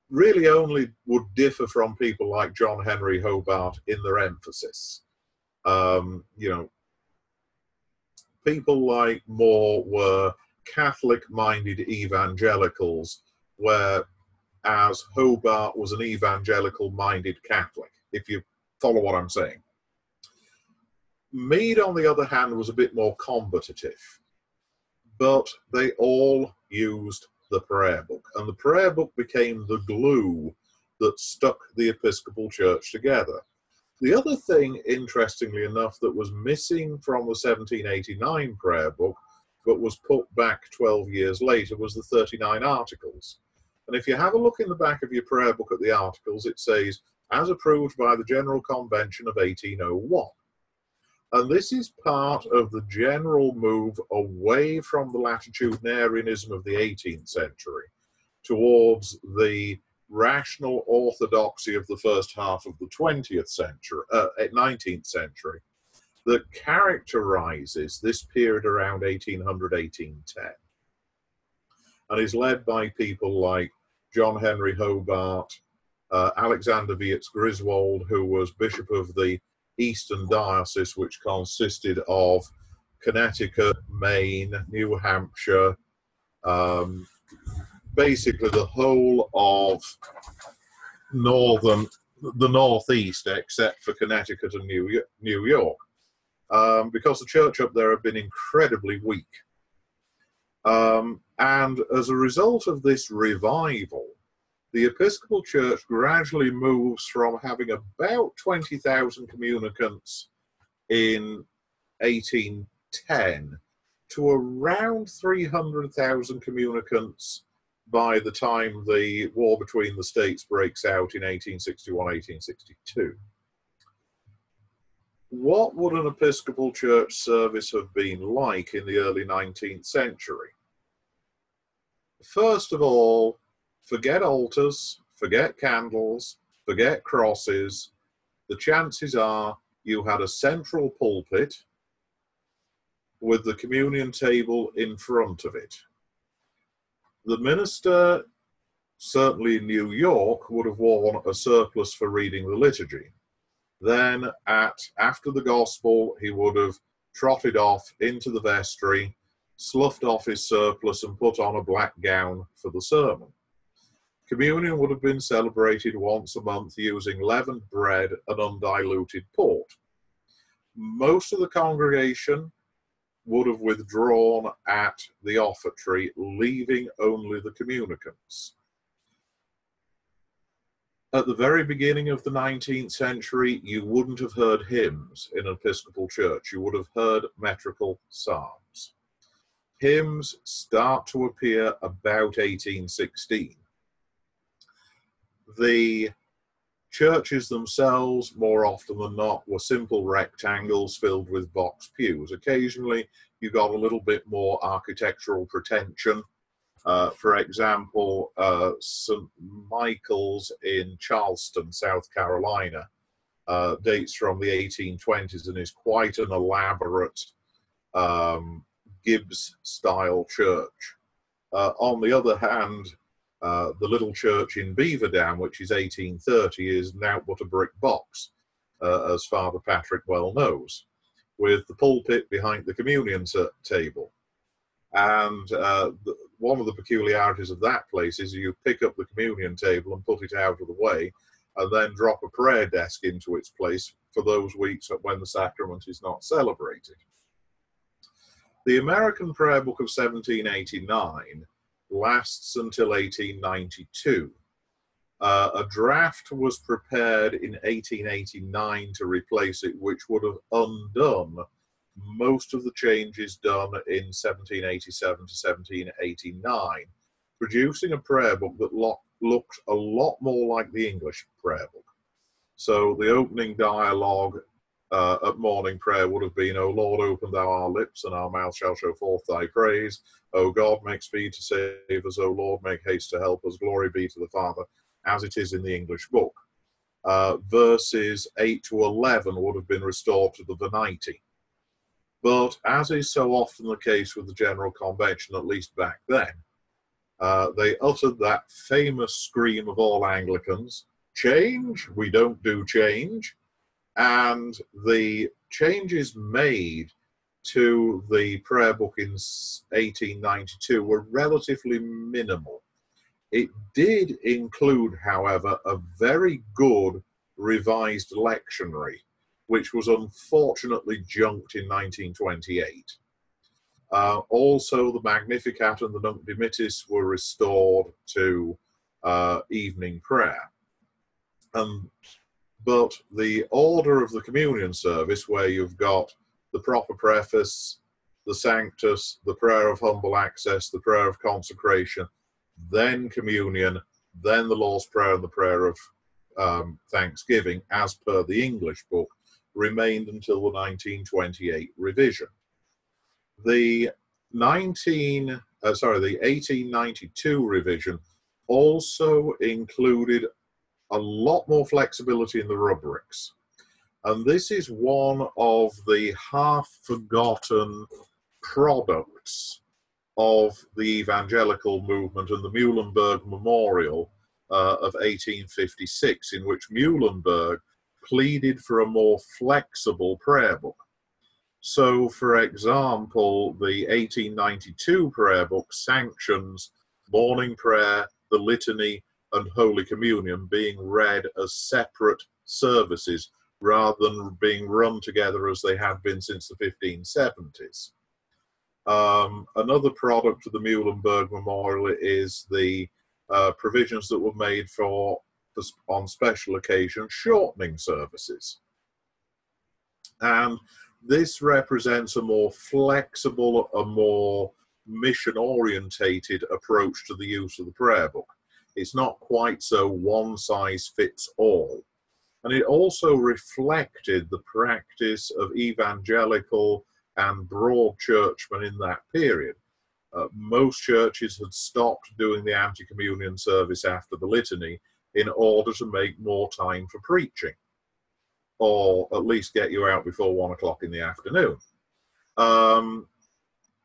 really only would differ from people like John Henry Hobart in their emphasis. You know, people like Moore were Catholic-minded evangelicals, whereas Hobart was an evangelical-minded Catholic. If you follow what I'm saying. Mead, on the other hand, was a bit more combative, but they all used the prayer book, and the prayer book became the glue that stuck the Episcopal Church together. The other thing, interestingly enough, that was missing from the 1789 prayer book, but was put back 12 years later, was the 39 Articles. And if you have a look in the back of your prayer book at the Articles, it says, as approved by the General Convention of 1801. And this is part of the general move away from the latitudinarianism of the 18th century towards the rational orthodoxy of the first half of the 20th century, 19th century, that characterizes this period around 1800, 1810. And is led by people like John Henry Hobart, Alexander Viets Griswold, who was Bishop of the Eastern Diocese, which consisted of Connecticut, Maine, New Hampshire, basically the whole of the Northeast, except for Connecticut and New York, because the church up there had been incredibly weak. And as a result of this revival, the Episcopal Church gradually moves from having about 20,000 communicants in 1810 to around 300,000 communicants by the time the war between the states breaks out in 1861, 1862. What would an Episcopal Church service have been like in the early 19th century? First of all, forget altars, forget candles, forget crosses. The chances are you had a central pulpit with the communion table in front of it. The minister, certainly in New York, would have worn a surplice for reading the liturgy. Then, after the gospel, he would have trotted off into the vestry, sloughed off his surplice and put on a black gown for the sermon. Communion would have been celebrated once a month using leavened bread and undiluted port. Most of the congregation would have withdrawn at the offertory, leaving only the communicants. At the very beginning of the 19th century, you wouldn't have heard hymns in an Episcopal church. You would have heard metrical psalms. Hymns start to appear about 1816. The churches themselves, more often than not, were simple rectangles filled with box pews. Occasionally, you got a little bit more architectural pretension. For example, St. Michael's in Charleston, South Carolina, dates from the 1820s and is quite an elaborate Gibbs-style church. On the other hand, the little church in Beaver Dam, which is 1830, is now but a brick box, as Father Patrick well knows, with the pulpit behind the communion table. And one of the peculiarities of that place is you pick up the communion table and put it out of the way, and then drop a prayer desk into its place for those weeks when the sacrament is not celebrated. The American Prayer Book of 1789 lasts until 1892. A draft was prepared in 1889 to replace it, which would have undone most of the changes done in 1787 to 1789, producing a prayer book that looked a lot more like the English prayer book. So the opening dialogue at morning prayer would have been, O Lord, open thou our lips, and our mouth shall show forth thy praise. O God, make speed to save us. O Lord, make haste to help us. Glory be to the Father, as it is in the English book. Verses 8 to 11 would have been restored to the Venite. But as is so often the case with the General Convention, at least back then, they uttered that famous scream of all Anglicans, change, we don't do change. And the changes made to the prayer book in 1892 were relatively minimal. It did include, however, a very good Revised Lectionary, which was unfortunately junked in 1928. Also, the Magnificat and the Nunc Dimittis were restored to evening prayer. But the order of the communion service, where you've got the proper preface, the Sanctus, the prayer of humble access, the prayer of consecration, then communion, then the Lord's Prayer and the prayer of thanksgiving, as per the English book, remained until the 1928 revision. The 1892 revision also included a lot more flexibility in the rubrics. And this is one of the half-forgotten products of the evangelical movement and the Muhlenberg Memorial of 1856, in which Muhlenberg pleaded for a more flexible prayer book. So, for example, the 1892 prayer book sanctions morning prayer, the litany, and Holy Communion being read as separate services rather than being run together as they had been since the 1570s. Another product of the Muhlenberg Memorial is the provisions that were made for on special occasions, shortening services. And this represents a more flexible, a more mission-orientated approach to the use of the prayer book. It's not quite so one size fits all. And it also reflected the practice of evangelical and broad churchmen in that period. Most churches had stopped doing the anti-communion service after the litany in order to make more time for preaching, or at least get you out before 1 o'clock in the afternoon.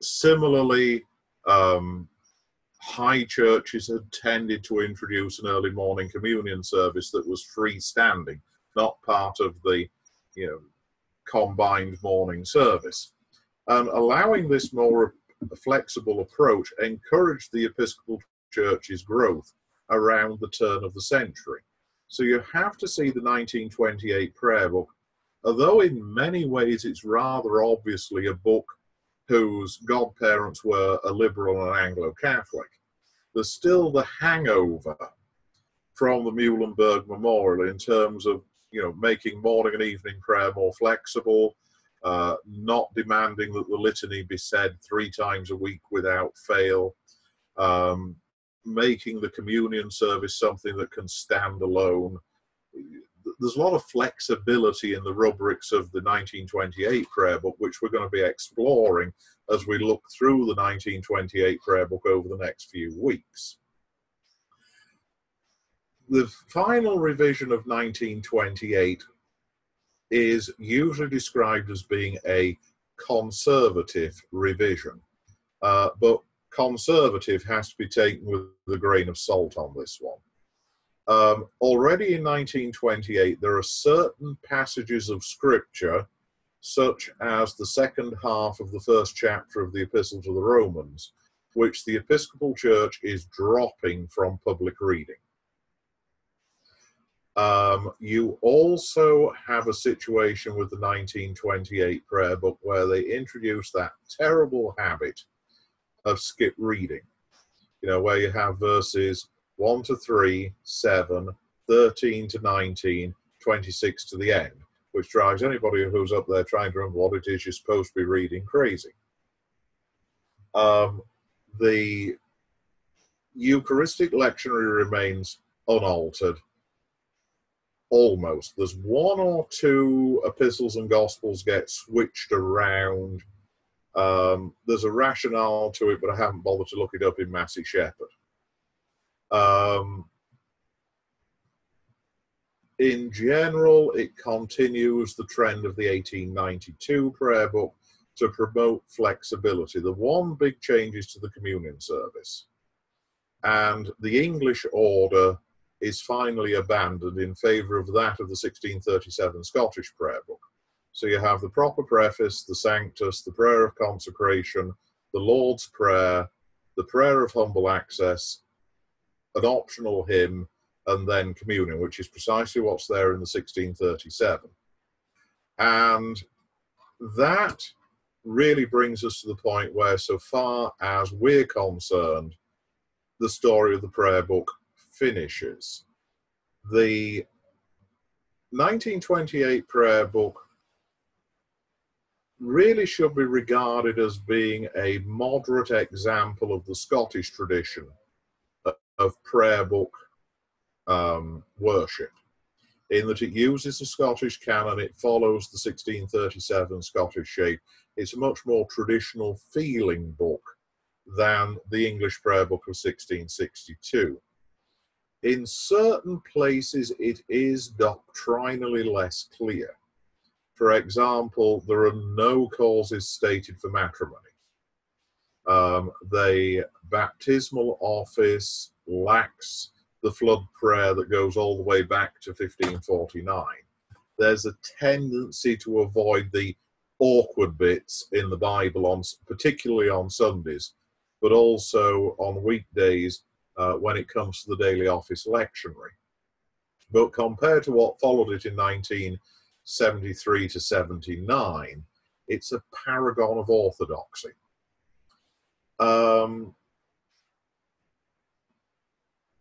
Similarly, high churches had tended to introduce an early morning communion service that was freestanding, not part of the combined morning service. Allowing this more flexible approach encouraged the Episcopal Church's growth around the turn of the century. So you have to see the 1928 prayer book, although in many ways it's rather obviously a book whose godparents were a liberal and Anglo-Catholic, there's still the hangover from the Muhlenberg Memorial in terms of making morning and evening prayer more flexible, not demanding that the litany be said 3 times a week without fail, making the communion service something that can stand alone. There's a lot of flexibility in the rubrics of the 1928 prayer book, which we're going to be exploring as we look through the 1928 prayer book over the next few weeks. The final revision of 1928 is usually described as being a conservative revision, but conservative has to be taken with a grain of salt on this one. Already in 1928, there are certain passages of Scripture, such as the second half of the first chapter of the Epistle to the Romans, which the Episcopal Church is dropping from public reading. You also have a situation with the 1928 prayer book where they introduced that terrible habit of skip reading, where you have verses 1 to 3, 7, 13 to 19, 26 to the end, which drives anybody who's up there trying to remember what it is you're supposed to be reading crazy. The Eucharistic lectionary remains unaltered, almost. There's 1 or 2 epistles and gospels get switched around. There's a rationale to it, but I haven't bothered to look it up in Massey Shepherd. In general, it continues the trend of the 1892 prayer book to promote flexibility. The one big change is to the communion service. And the English order is finally abandoned in favour of that of the 1637 Scottish prayer book. So you have the proper preface, the Sanctus, the prayer of consecration, the Lord's Prayer, the prayer of humble access, an optional hymn, and then communion, which is precisely what's there in the 1637. And that really brings us to the point where, so far as we're concerned, the story of the prayer book finishes. The 1928 prayer book really should be regarded as being a moderate example of the Scottish tradition of prayer book worship, in that it uses the Scottish canon, it follows the 1637 Scottish shape. It's a much more traditional feeling book than the English prayer book of 1662. In certain places, it is doctrinally less clear. For example, there are no causes stated for matrimony. The baptismal office lacks the flood prayer that goes all the way back to 1549. There's a tendency to avoid the awkward bits in the Bible, particularly on Sundays, but also on weekdays when it comes to the daily office lectionary. But compared to what followed it in 1973 to 79, it's a paragon of orthodoxy.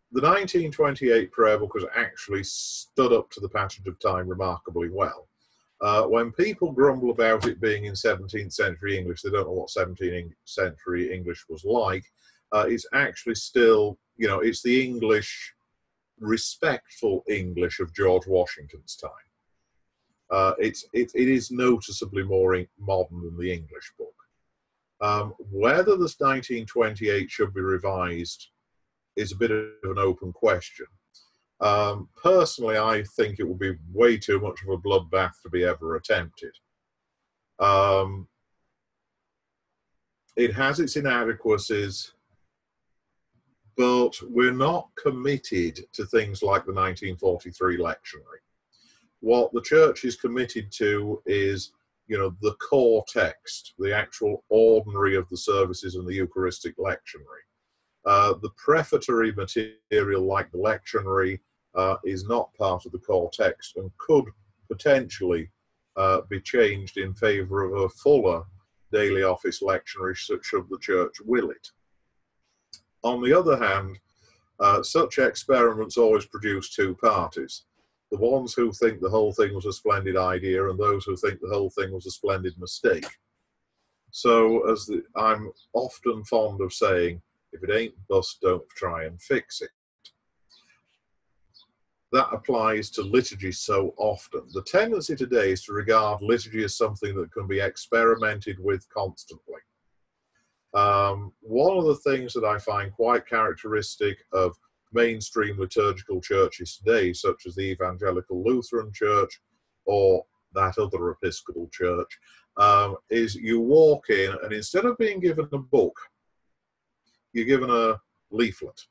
The 1928 prayer book has actually stood up to the passage of time remarkably well. When people grumble about it being in 17th century English, they don't know what 17th century English was like. It's actually still, it's the English, respectful English of George Washington's time. It is noticeably more modern than the English book. Whether this 1928 should be revised is a bit of an open question. Personally, I think it would be way too much of a bloodbath to be ever attempted. It has its inadequacies, but we're not committed to things like the 1943 lectionary. What the church is committed to is, the core text, the actual ordinary of the services and the Eucharistic lectionary. The prefatory material, like the lectionary, is not part of the core text and could potentially be changed in favour of a fuller daily office lectionary, should the church will it. On the other hand, such experiments always produce two parties. The ones who think the whole thing was a splendid idea and those who think the whole thing was a splendid mistake. So, I'm often fond of saying, if it ain't bust, don't try and fix it. That applies to liturgy so often. The tendency today is to regard liturgy as something that can be experimented with constantly. One of the things that I find quite characteristic of mainstream liturgical churches today, such as the Evangelical Lutheran Church or that other Episcopal church, is you walk in and instead of being given a book, you're given a leaflet.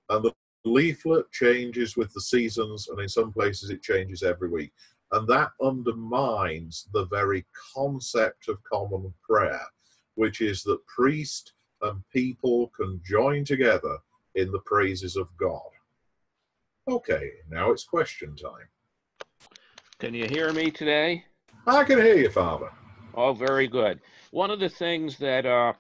And the leaflet changes with the seasons, and in some places it changes every week. And that undermines the very concept of common prayer, which is that priest and people can join together in the praises of God. Okay, now it's question time. Can you hear me today? I can hear you, Father. Oh, very good. One of the things that the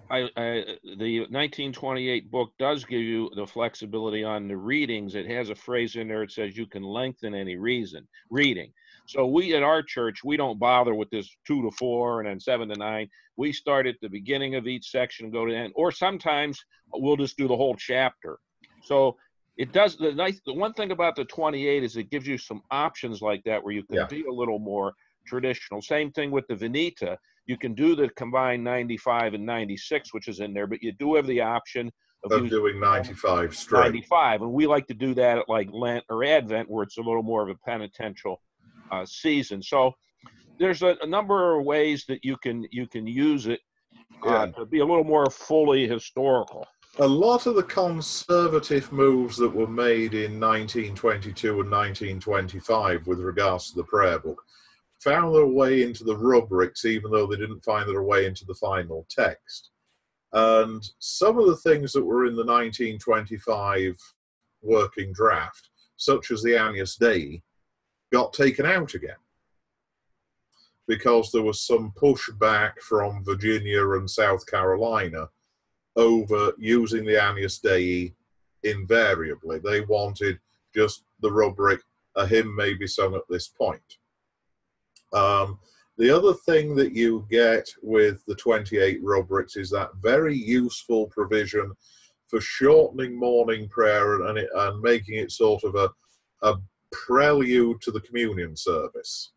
1928 book does give you the flexibility on the readings. It has a phrase in there. It says you can lengthen any reading. So we at our church, we don't bother with this 2 to 4 and then 7 to 9. We start at the beginning of each section and go to the end, or sometimes we'll just do the whole chapter. So it does. The one thing about the 28 is it gives you some options like that where you can be a little more traditional. Same thing with the Venita. You can do the combined 95 and 96, which is in there, but you do have the option of doing 95 straight. 95, and we like to do that at like Lent or Advent, where it's a little more of a penitential season. So there's a number of ways that you can use it to be a little more fully historical. A lot of the conservative moves that were made in 1922 and 1925 with regards to the prayer book found their way into the rubrics, even though they didn't find their way into the final text. And some of the things that were in the 1925 working draft, such as the Agnus Dei, got taken out again because there was some pushback from Virginia and South Carolina over using the Agnus Dei invariably. They wanted just the rubric, a hymn may be sung at this point. The other thing that you get with the 28 rubrics is that very useful provision for shortening morning prayer and making it sort of a prelude to the communion service.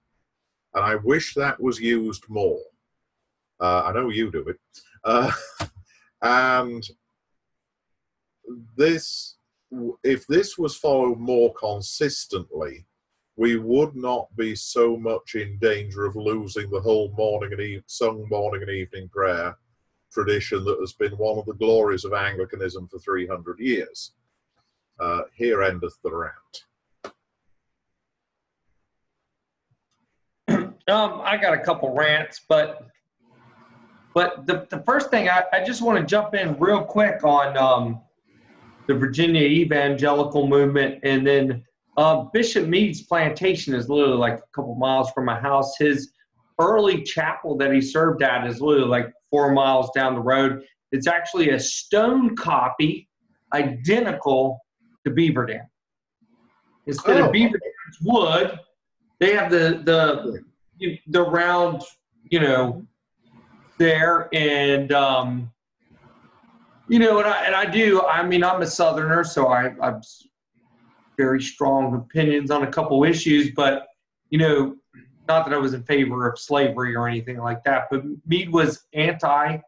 And I wish that was used more. I know you do it. And this, if this was followed more consistently, we would not be so much in danger of losing the whole sung morning and evening prayer tradition that has been one of the glories of Anglicanism for 300 years. Here endeth the rant. I got a couple rants, but the first thing, I just want to jump in real quick on the Virginia evangelical movement, and then Bishop Meade's plantation is literally like a couple miles from my house. His early chapel that he served at is literally like 4 miles down the road. It's actually a stone copy, identical to Beaver Dam. Instead of Beaver Dam's wood, they have the round, there, and I'm a Southerner, so I've very strong opinions on a couple issues, but not that I was in favor of slavery or anything like that, but Meade was anti-slavery.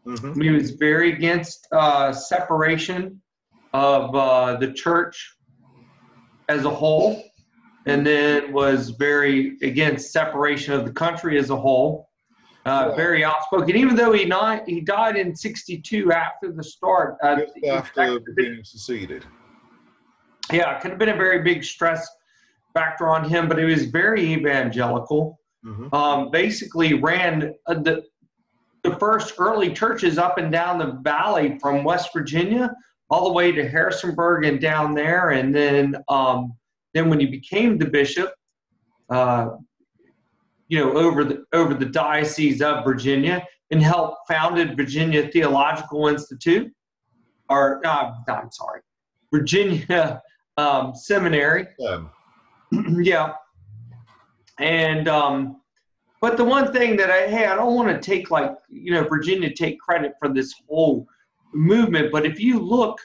Mm-hmm. He was very against separation of the church as a whole, and then was very against separation of the country as a whole. Very outspoken, even though he died in 1962 after the start. After being seceded. Yeah, it could have been a very big stress factor on him, but he was very evangelical. Mm-hmm. Basically ran the first early churches up and down the valley from West Virginia all the way to Harrisonburg and down there. And then when he became the bishop, over the Diocese of Virginia, and helped founded Virginia Theological Institute, Virginia Seminary. Yeah. And but the one thing that I don't want to take Virginia take credit for this whole movement, but if you look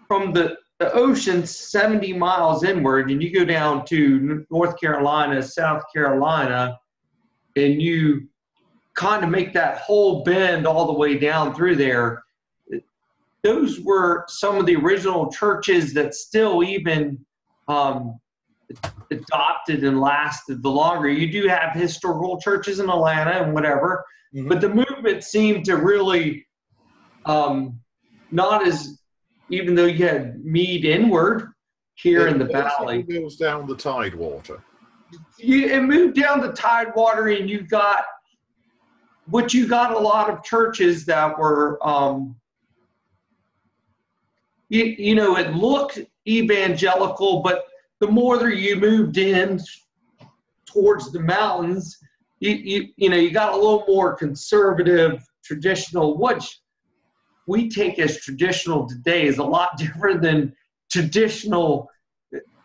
from the ocean 70 miles inward and you go down to North Carolina, South Carolina, and you kind of make that whole bend all the way down through there, those were some of the original churches that still even adopted and lasted the longer. You do have historical churches in Atlanta and whatever, mm-hmm. but the movement seemed to really not as, even though you had Meade inward here in the valley. It goes down the Tidewater. It moved down the Tidewater, and you got a lot of churches that were, it looked evangelical, but the more that you moved in towards the mountains, you got a little more conservative, traditional. What we take as traditional today is a lot different than traditional.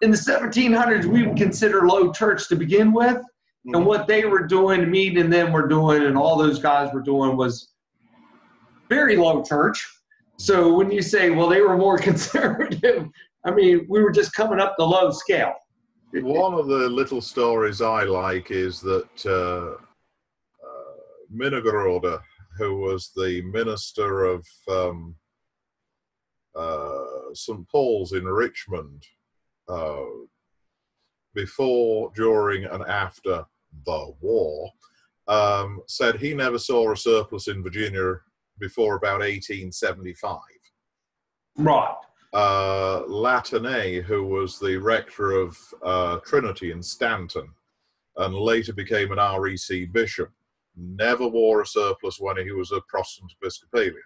In the 1700s, we would consider low church to begin with. Mm-hmm. And what they were doing, Meade and them were doing, and all those guys were doing, was very low church. So when you say, well, they were more conservative, I mean, we were just coming up the low scale. One of the little stories I like is that Minnegerode, who was the minister of St. Paul's in Richmond, before, during, and after the war, said he never saw a surplus in Virginia before about 1875. Right. Latane, who was the rector of Trinity in Stanton and later became an REC bishop, never wore a surplice when he was a Protestant Episcopalian.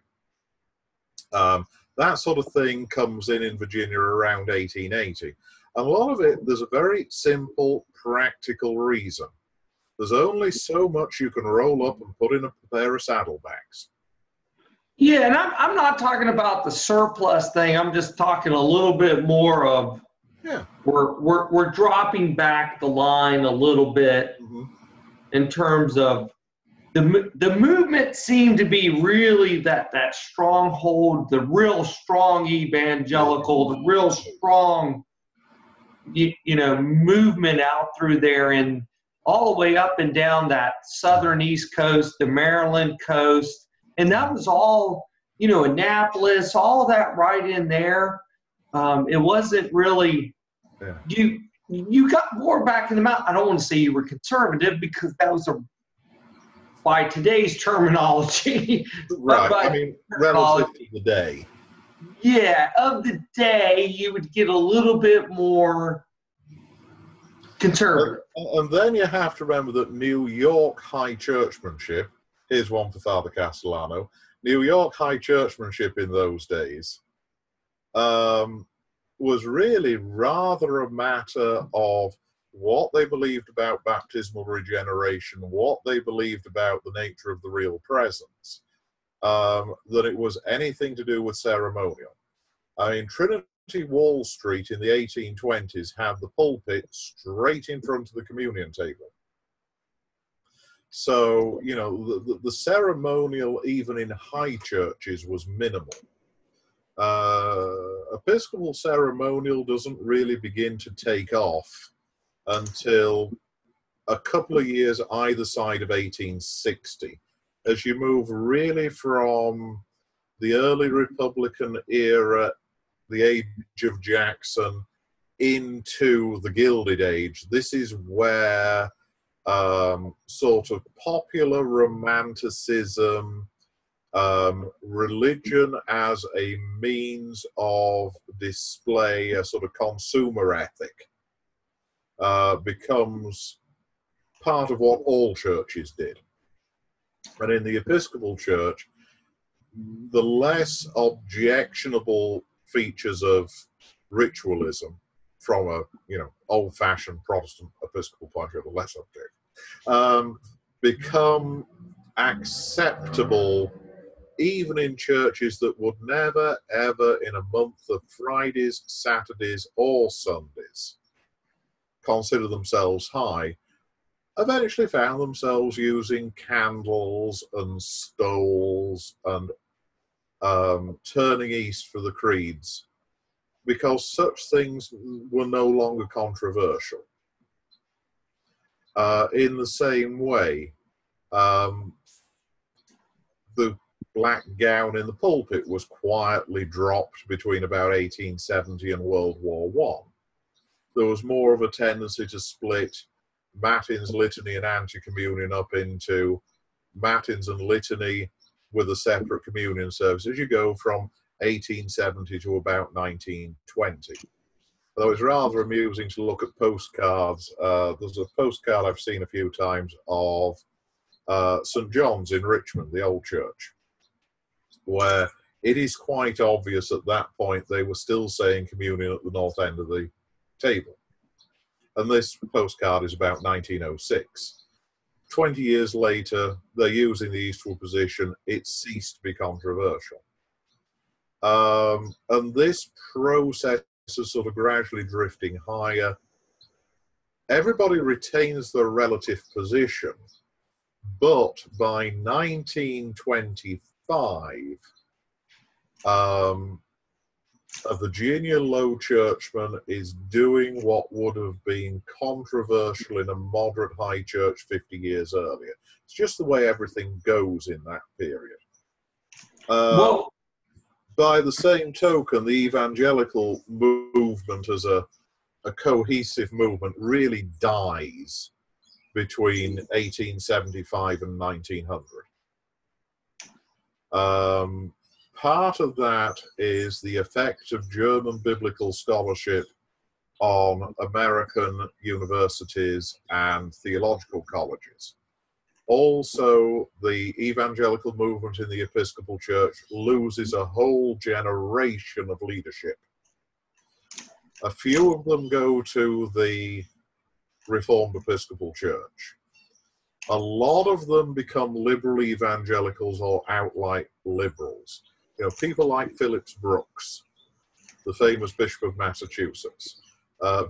That sort of thing comes in Virginia around 1880. And a lot of it, there's a very simple, practical reason. There's only so much you can roll up and put in a pair of saddlebags. Yeah, and I'm not talking about the surplus thing. I'm just talking a little bit more of we're dropping back the line a little bit in terms of the movement seemed to be really that stronghold, the real strong evangelical, the real strong movement out through there and all the way up and down that southern East Coast, the Maryland coast. And that was all, Annapolis, all that right in there. It wasn't really, you got more back in the mountain. I don't want to say you were conservative because that was by today's terminology. Right, I mean, relative to the day. Yeah, of the day, you would get a little bit more conservative. And then you have to remember that New York high churchmanship, here's one for Father Castellano, New York high churchmanship in those days was really rather a matter of what they believed about baptismal regeneration, what they believed about the nature of the real presence, than it was anything to do with ceremonial. I mean, Trinity Wall Street in the 1820s had the pulpit straight in front of the communion table. So, the ceremonial, even in high churches, was minimal. Episcopal ceremonial doesn't really begin to take off until a couple of years either side of 1860, as you move really from the early Republican era, the age of Jackson, into the Gilded Age. This is where sort of popular romanticism, religion as a means of display, a sort of consumer ethic, becomes part of what all churches did. And in the Episcopal Church, the less objectionable features of ritualism from a old-fashioned Protestant Episcopal point of view, the less objective, become acceptable even in churches that would never, ever in a month of Fridays, Saturdays, or Sundays consider themselves high, eventually found themselves using candles and stoles and turning east for the creeds, because such things were no longer controversial. In the same way, the black gown in the pulpit was quietly dropped between about 1870 and World War I. There was more of a tendency to split Matins, Litany, and Anti-Communion up into Matins and Litany with a separate communion service as you go from 1870 to about 1920. Though it's rather amusing to look at postcards. There's a postcard I've seen a few times of St. John's in Richmond, the old church, where it is quite obvious at that point they were still saying communion at the north end of the table. And this postcard is about 1906. 20 years later, they're using the eastward position. It ceased to be controversial. And this process is sort of gradually drifting higher. Everybody retains their relative position, but by 1925, a Virginia Low Churchman is doing what would have been controversial in a moderate high church 50 years earlier. It's just the way everything goes in that period. By the same token, the evangelical movement as a cohesive movement really dies between 1875 and 1900. Part of that is the effect of German biblical scholarship on American universities and theological colleges. Also, the evangelical movement in the Episcopal Church loses a whole generation of leadership. A few of them go to the Reformed Episcopal Church. A lot of them become liberal evangelicals or outright liberals. You know, people like Phillips Brooks, the famous Bishop of Massachusetts,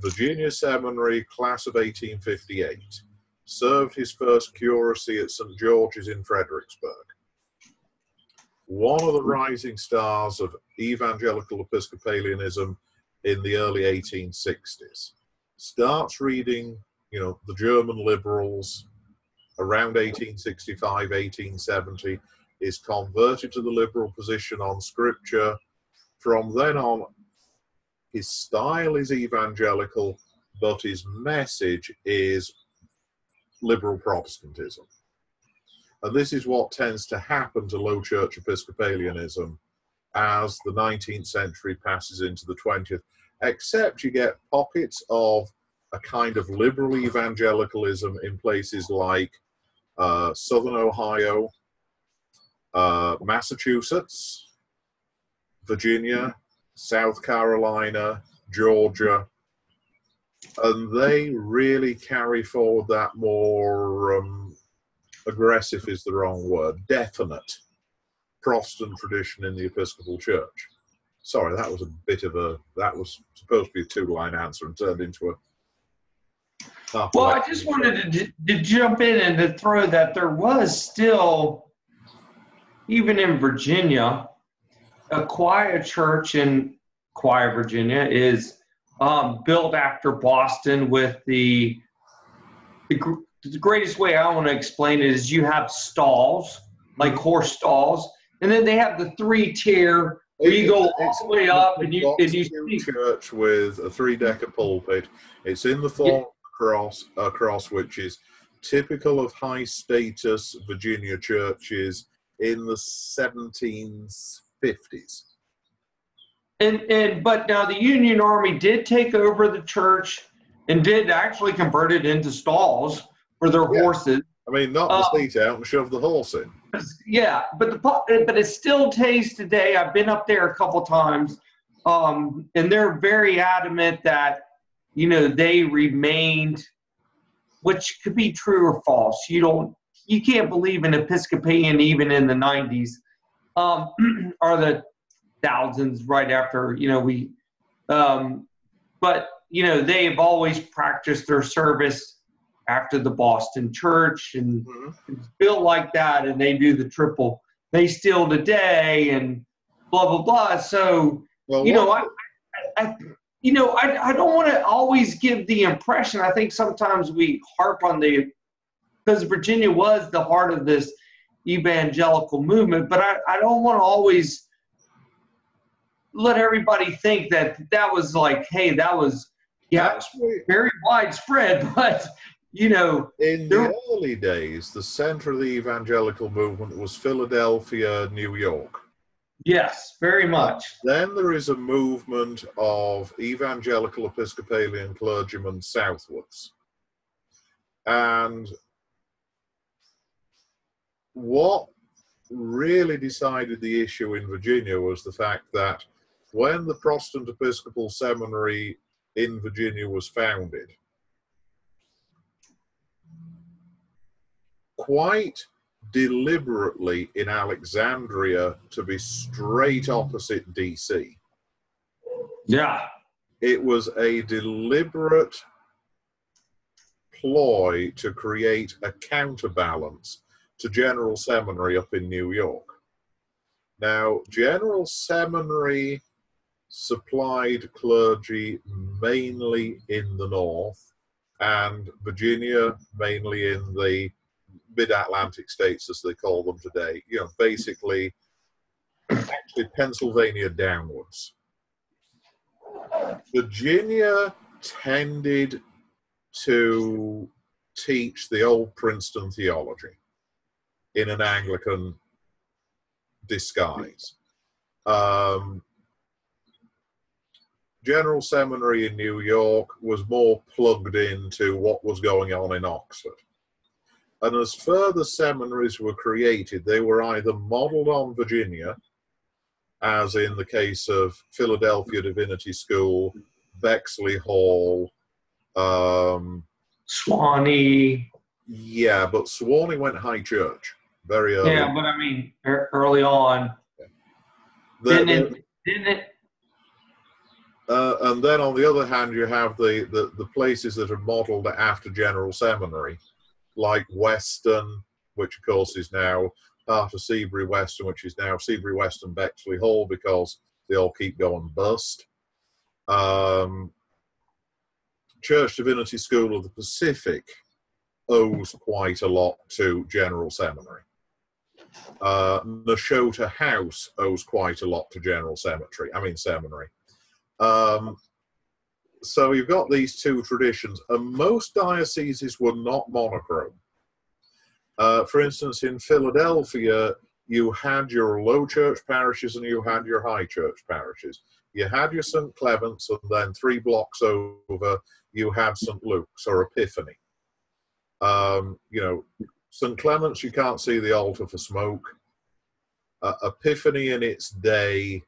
Virginia Seminary, class of 1858, served his first curacy at St. George's in Fredericksburg. One of the rising stars of evangelical Episcopalianism in the early 1860s. Starts reading, you know, the German liberals around 1865, 1870, is converted to the liberal position on scripture. From then on, his style is evangelical, but his message is liberal Protestantism. And this is what tends to happen to low church Episcopalianism as the 19th century passes into the 20th, except you get pockets of a kind of liberal evangelicalism in places like Southern Ohio, Massachusetts, Virginia, South Carolina, Georgia, and they really carry forward that more aggressive is the wrong word, definite Protestant tradition in the Episcopal Church. Sorry, that was a bit of a, that was supposed to be a two-line answer and turned into a... Well, I just wanted to jump in and to throw that there was still, even in Virginia, a quiet church in Quiet, Virginia is built after Boston with the greatest way I want to explain it is you have stalls, like horse stalls, and then they have the 3-tier where you go all the way up and you see church with a 3-decker pulpit. It's in the form of a cross, which is typical of high status Virginia churches in the 1750s. But now the Union Army did take over the church and did actually convert it into stalls for their horses. I mean, knock the seat out and shove the horse in. Yeah, but it still tastes today. I've been up there a couple times, and they're very adamant that, you know, they remained, which could be true or false. You can't believe an Episcopalian even in the 90s, or the thousands right after, you know, but, you know, they've always practiced their service after the Boston church, and it's built like that, and they do the triple. They still today, and blah, blah, blah. So, well, you know, I don't want to always give the impression, I think sometimes we harp on because Virginia was the heart of this evangelical movement, but I don't want to always let everybody think that was like, hey, that was, very widespread, but, you know. In the early days, the center of the evangelical movement was Philadelphia, New York. Yes, very much. Then there is a movement of evangelical Episcopalian clergymen southwards. And what really decided the issue in Virginia was the fact that when the Protestant Episcopal Seminary in Virginia was founded, quite deliberately in Alexandria to be straight opposite DC. Yeah. It was a deliberate ploy to create a counterbalance to General Seminary up in New York. Now, General Seminary supplied clergy mainly in the north, and Virginia mainly in the mid-Atlantic states, as they call them today. You know, basically, actually Pennsylvania downwards. Virginia tended to teach the old Princeton theology in an Anglican disguise. General Seminary in New York was more plugged into what was going on in Oxford. And as further seminaries were created, they were either modeled on Virginia, as in the case of Philadelphia Divinity School, Bexley Hall, Swanee. yeah, but Swanee went high church very early. Yeah, but I mean, early on. The- Didn't it? and then on the other hand, you have the places that are modeled after General Seminary, like Weston, which of course is now part of Seabury Weston, which is now Seabury Weston Bexley Hall, because they all keep going bust. Church Divinity School of the Pacific owes quite a lot to General Seminary. Nashotah House owes quite a lot to General Seminary. So you've got these two traditions, and most dioceses were not monochrome. For instance, in Philadelphia, you had your low church parishes and you had your high church parishes. You had your St. Clement's, and then 3 blocks over, you had St. Luke's or Epiphany. St. Clement's, you can't see the altar for smoke. Epiphany in its day,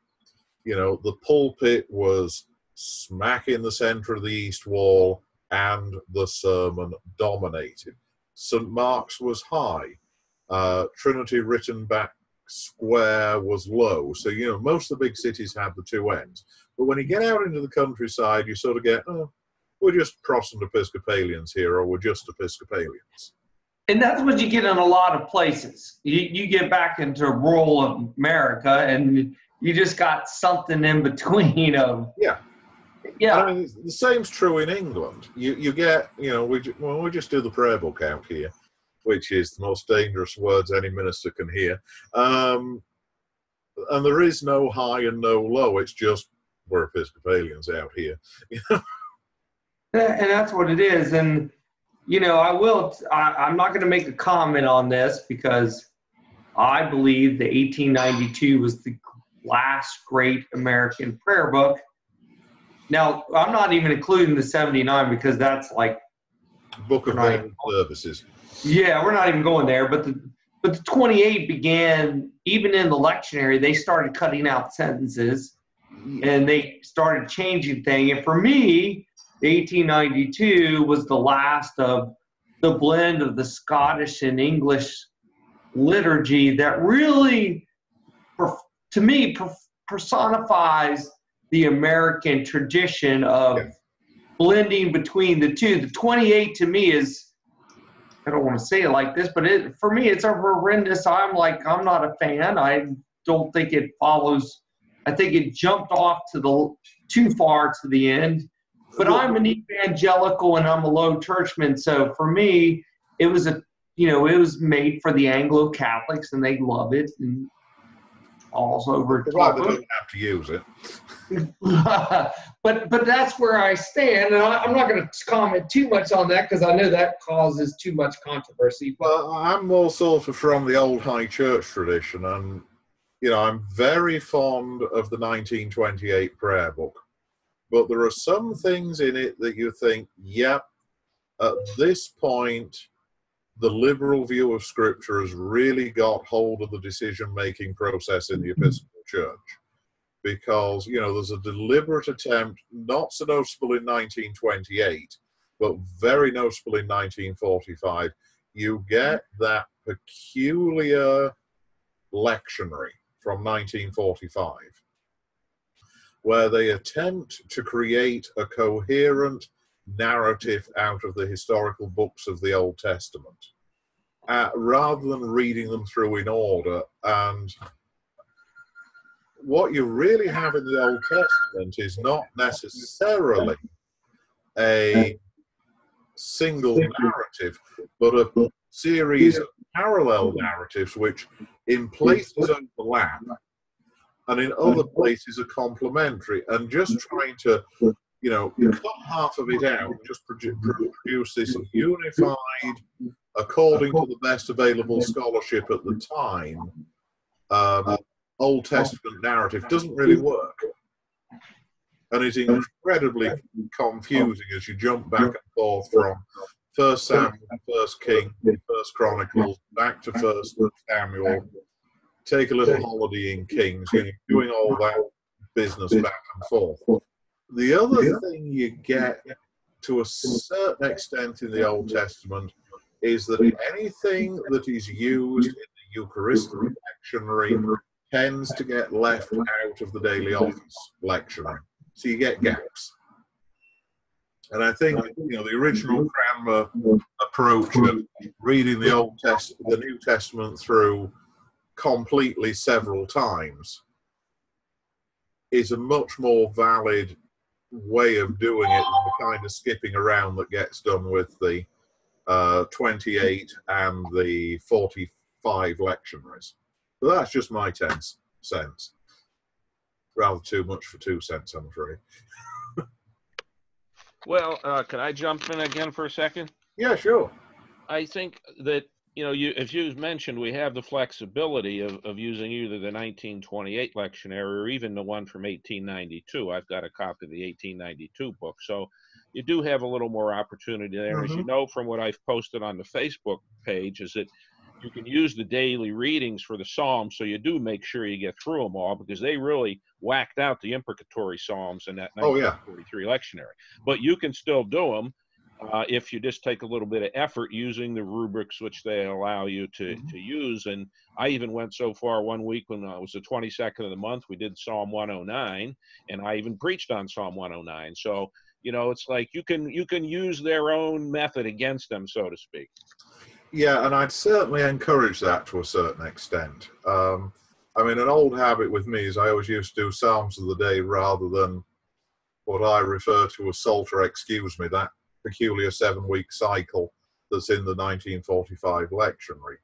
the pulpit was smack in the center of the east wall and the sermon dominated. St. Mark's was high. Trinity Rittenback Square was low. So, most of the big cities had the two ends. But when you get out into the countryside, you sort of get, we're just Protestant Episcopalians here, or we're just Episcopalians. And that's what you get in a lot of places. You get back into rural America, and you just got something in between of. Yeah. Yeah. I mean, the same's true in England. You get, we just do the prayer book out here, which is the most dangerous words any minister can hear. And there is no high and no low. It's just we're Episcopalians out here. And that's what it is. And, I'm not going to make a comment on this because I believe the 1892 was the last great American prayer book. Now, I'm not even including the 79 because that's like Book of Veiled Services. Yeah, we're not even going there. But the 28 began, even in the lectionary, they started cutting out sentences and they started changing things. And for me, the 1892 was the last of the blend of the Scottish and English liturgy that really, to me, personifies the American tradition of blending between the two. The 28 to me is, I don't want to say it like this, but for me, it's a horrendous. I'm not a fan. I don't think it follows. I think it jumped off too far to the end. But I'm an evangelical and I'm a low churchman. So for me, it was it was made for the Anglo-Catholics and they love it and all's over. Well, they don't have to use it. but that's where I stand, and I'm not going to comment too much on that because I know that causes too much controversy. Well, I'm more sort of from the old high church tradition, and I'm very fond of the 1928 prayer book. But there are some things in it that you think, yep, at this point, the liberal view of Scripture has really got hold of the decision-making process in the Episcopal Church. Because, there's a deliberate attempt, not so noticeable in 1928, but very noticeable in 1945. You get that peculiar lectionary from 1945, where they attempt to create a coherent narrative out of the historical books of the Old Testament, rather than reading them through in order. And what you really have in the Old Testament is not necessarily a single narrative, but a series of parallel narratives which in places overlap and in other places are complementary, and just trying to cut half of it out, just produce this unified, according to the best available scholarship at the time, Old Testament narrative doesn't really work. And is incredibly confusing as you jump back and forth from First Samuel, First King, First Chronicles, back to First Samuel. Take a little holiday in Kings, doing all that business back and forth. The other thing you get to a certain extent in the Old Testament is that anything that is used in the Eucharistic lectionary tends to get left out of the daily office lectionary. So you get gaps. And I think, the original Cranmer approach of reading the New Testament through completely several times is a much more valid way of doing it than the kind of skipping around that gets done with the 28 and the 45 lectionaries. But that's just my 10 cents. Rather too much for 2 cents, I'm afraid. Well, can I jump in again for a second? Yeah, sure. I think that, as you mentioned, we have the flexibility of using either the 1928 lectionary or even the one from 1892. I've got a copy of the 1892 book. So you do have a little more opportunity there. As you know from what I've posted on the Facebook page, is that you can use the daily readings for the Psalms, so you do make sure you get through them all, because they really whacked out the imprecatory Psalms in that 1943 lectionary. But you can still do them if you just take a little bit of effort using the rubrics which they allow you to use. And I even went so far one week when it was the 22nd of the month, we did Psalm 109, and I even preached on Psalm 109. So, it's like you can use their own method against them, so to speak. Yeah, and I'd certainly encourage that to a certain extent. An old habit with me is I always used to do Psalms of the Day rather than what I refer to as Psalter Excuse Me, that peculiar 7-week cycle that's in the 1945 lectionary.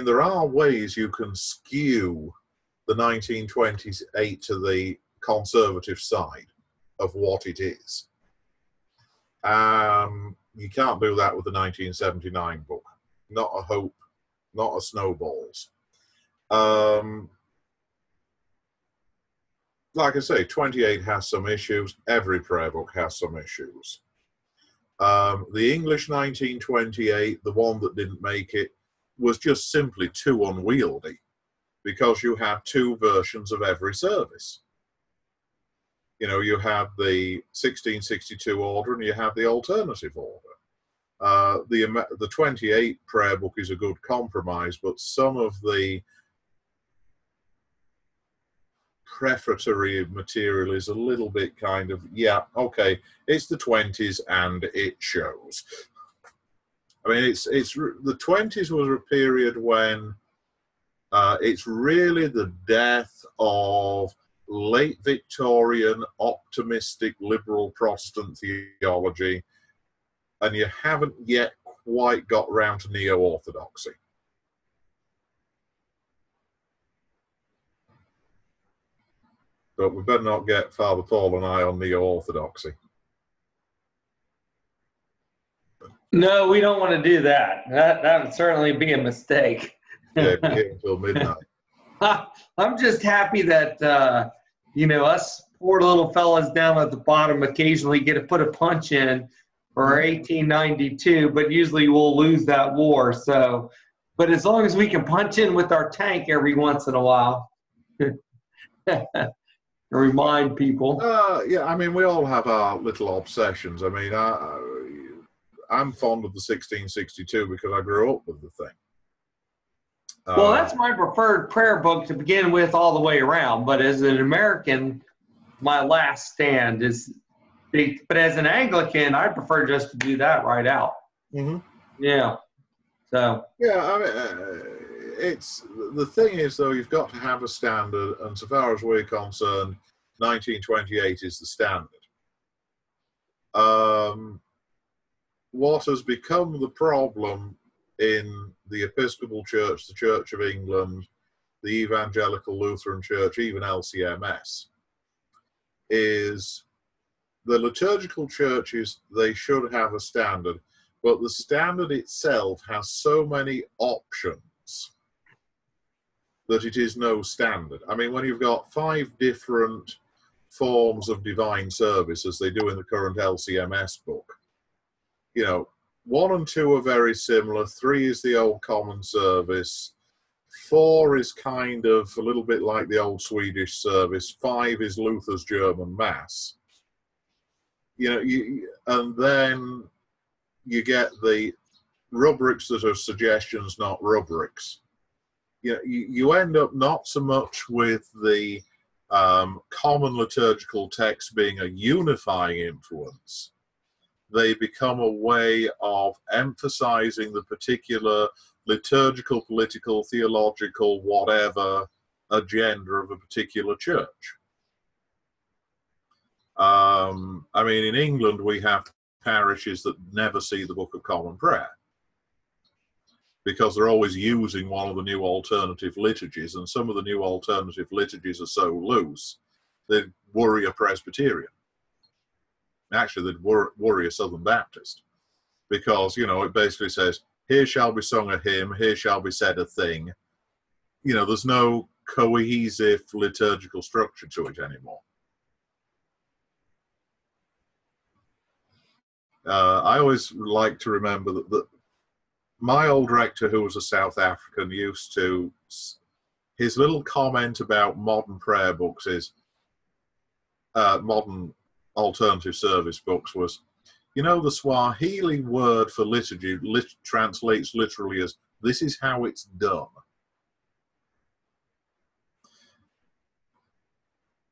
There are ways you can skew the 1928 to the conservative side of what it is. You can't do that with the 1979 book. Not a hope, not a snowballs. Like I say, 28 has some issues. Every prayer book has some issues. The English 1928, the one that didn't make it, was just simply too unwieldy because you had 2 versions of every service. You had the 1662 order and you had the alternative order. The 28 prayer book is a good compromise, but some of the prefatory material is a little bit kind of, it's the 20s and it shows. It's the 20s was a period when it's really the death of late Victorian, optimistic, liberal Protestant theology, and you haven't yet quite got round to neo-orthodoxy. But we better not get Father Paul and I on neo-orthodoxy. No, we don't want to do that. That would certainly be a mistake. Yeah, be here until midnight. I'm just happy that, us poor little fellas down at the bottom occasionally get to put a punch in for 1892, but usually we'll lose that war. So, but as long as we can punch in with our tank every once in a while, remind people. We all have our little obsessions. I'm fond of the 1662 because I grew up with the thing. Well, that's my preferred prayer book to begin with all the way around. But as an American, my last stand is, but as an Anglican, I prefer just to do that right out. Mm-hmm. Yeah. So. Yeah, it's the thing is though, you've got to have a standard, and so far as we're concerned, 1928 is the standard. What has become the problem in the Episcopal Church, the Church of England, the Evangelical Lutheran Church, even LCMS, is the liturgical churches, they should have a standard, but the standard itself has so many options that it is no standard. When you've got 5 different forms of divine service, as they do in the current LCMS book, you know, 1 and 2 are very similar. 3 is the old common service. 4 is kind of a little bit like the old Swedish service. 5 is Luther's German Mass. You know, and then you get the rubrics that are suggestions, not rubrics. You know, you end up not so much with the common liturgical text being a unifying influence. They become a way of emphasizing the particular liturgical, political, theological, whatever agenda of a particular church. I mean, in England, we have parishes that never see the Book of Common Prayer because they're always using one of the new alternative liturgies, and some of the new alternative liturgies are so loose, they'd worry a Presbyterian. Actually, they'd worry a Southern Baptist because, you know, it basically says, here shall be sung a hymn, here shall be said a thing. You know, there's no cohesive liturgical structure to it anymore. I always like to remember that my old rector, who was a South African, used to, his little comment about modern prayer books is, modern alternative service books was, you know, the Swahili word for liturgy translates literally as, this is how it's done.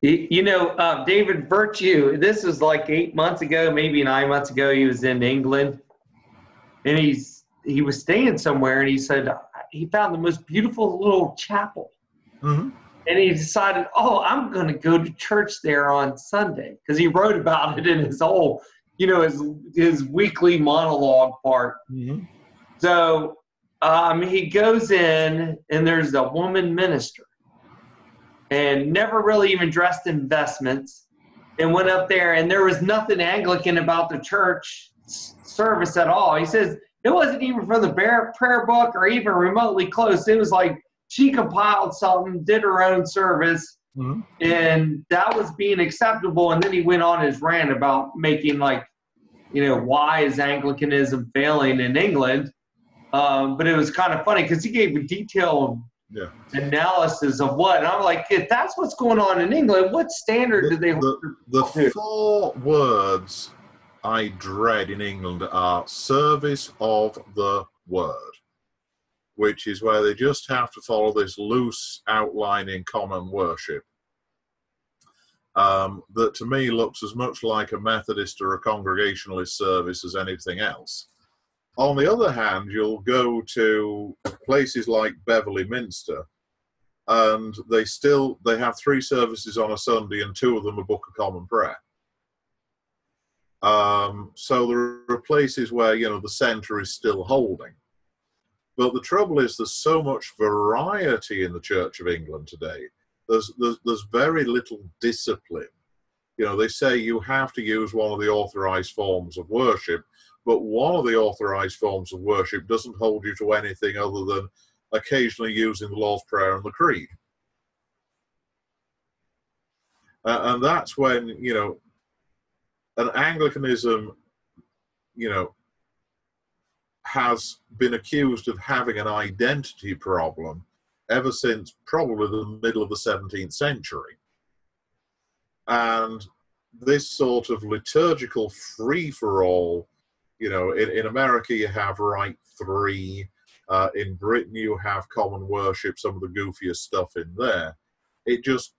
You know, David Virtue, this was like 8 months ago, maybe 9 months ago, he was in England, and he was staying somewhere, and he said he found the most beautiful little chapel. Mm-hmm. And he decided, oh, I'm going to go to church there on Sunday, because he wrote about it in his whole, you know, his weekly monologue part. Mm-hmm. So he goes in, and there's a woman minister, and never really even dressed in vestments, and went up there, and there was nothing Anglican about the church service at all. He says it wasn't even from the prayer book or even remotely close. It was like she compiled something, did her own service, Mm-hmm. and that was being acceptable. And then he went on his rant about making, like, you know, why is Anglicanism failing in England? But it was kind of funny because he gave a detailed analysis of what. And I'm like, if that's what's going on in England, what standard do they hold? The 4 words I dread in England are service of the word, which is where they just have to follow this loose outline in common worship. That to me looks as much like a Methodist or a Congregationalist service as anything else. On the other hand, you'll go to places like Beverley Minster, and they have 3 services on a Sunday, and 2 of them are Book of Common Prayer. So there are places where, you know, the centre is still holding. But the trouble is there's so much variety in the Church of England today. There's very little discipline. You know, they say you have to use one of the authorised forms of worship, but one of the authorised forms of worship doesn't hold you to anything other than occasionally using the Lord's Prayer and the Creed. And that's when, you know, an Anglicanism, you know, has been accused of having an identity problem ever since probably the middle of the 17th century. And this sort of liturgical free-for-all, you know, in America you have Rite 3, in Britain you have common worship, some of the goofiest stuff in there. It just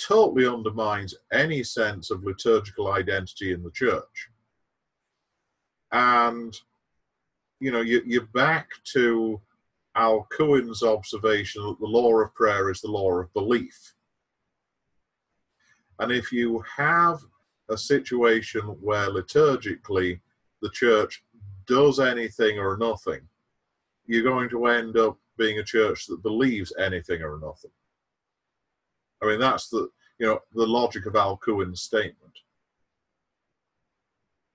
totally undermines any sense of liturgical identity in the church. And, you know, you're back to Al Cuin's observation that the law of prayer is the law of belief. And if you have a situation where liturgically the church does anything or nothing, you're going to end up being a church that believes anything or nothing. I mean, that's the logic of Al Cuin's statement.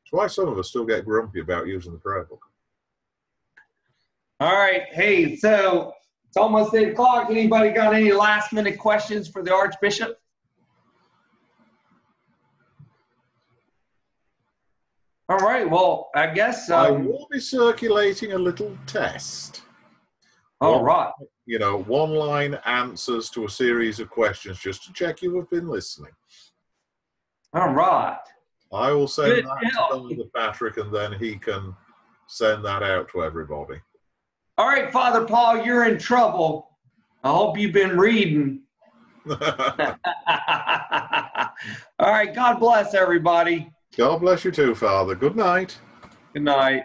That's why some of us still get grumpy about using the prayer book. All right. Hey, so it's almost 8 o'clock. Anybody got any last minute questions for the Archbishop? All right. Well, I guess. I will be circulating a little test. All right. One-line answers to a series of questions just to check you have been listening. All right. I will send Good that deal. to Father Patrick, and then he can send that out to everybody. All right, Father Paul, you're in trouble. I hope you've been reading. All right. God bless everybody. God bless you too, Father. Good night. Good night.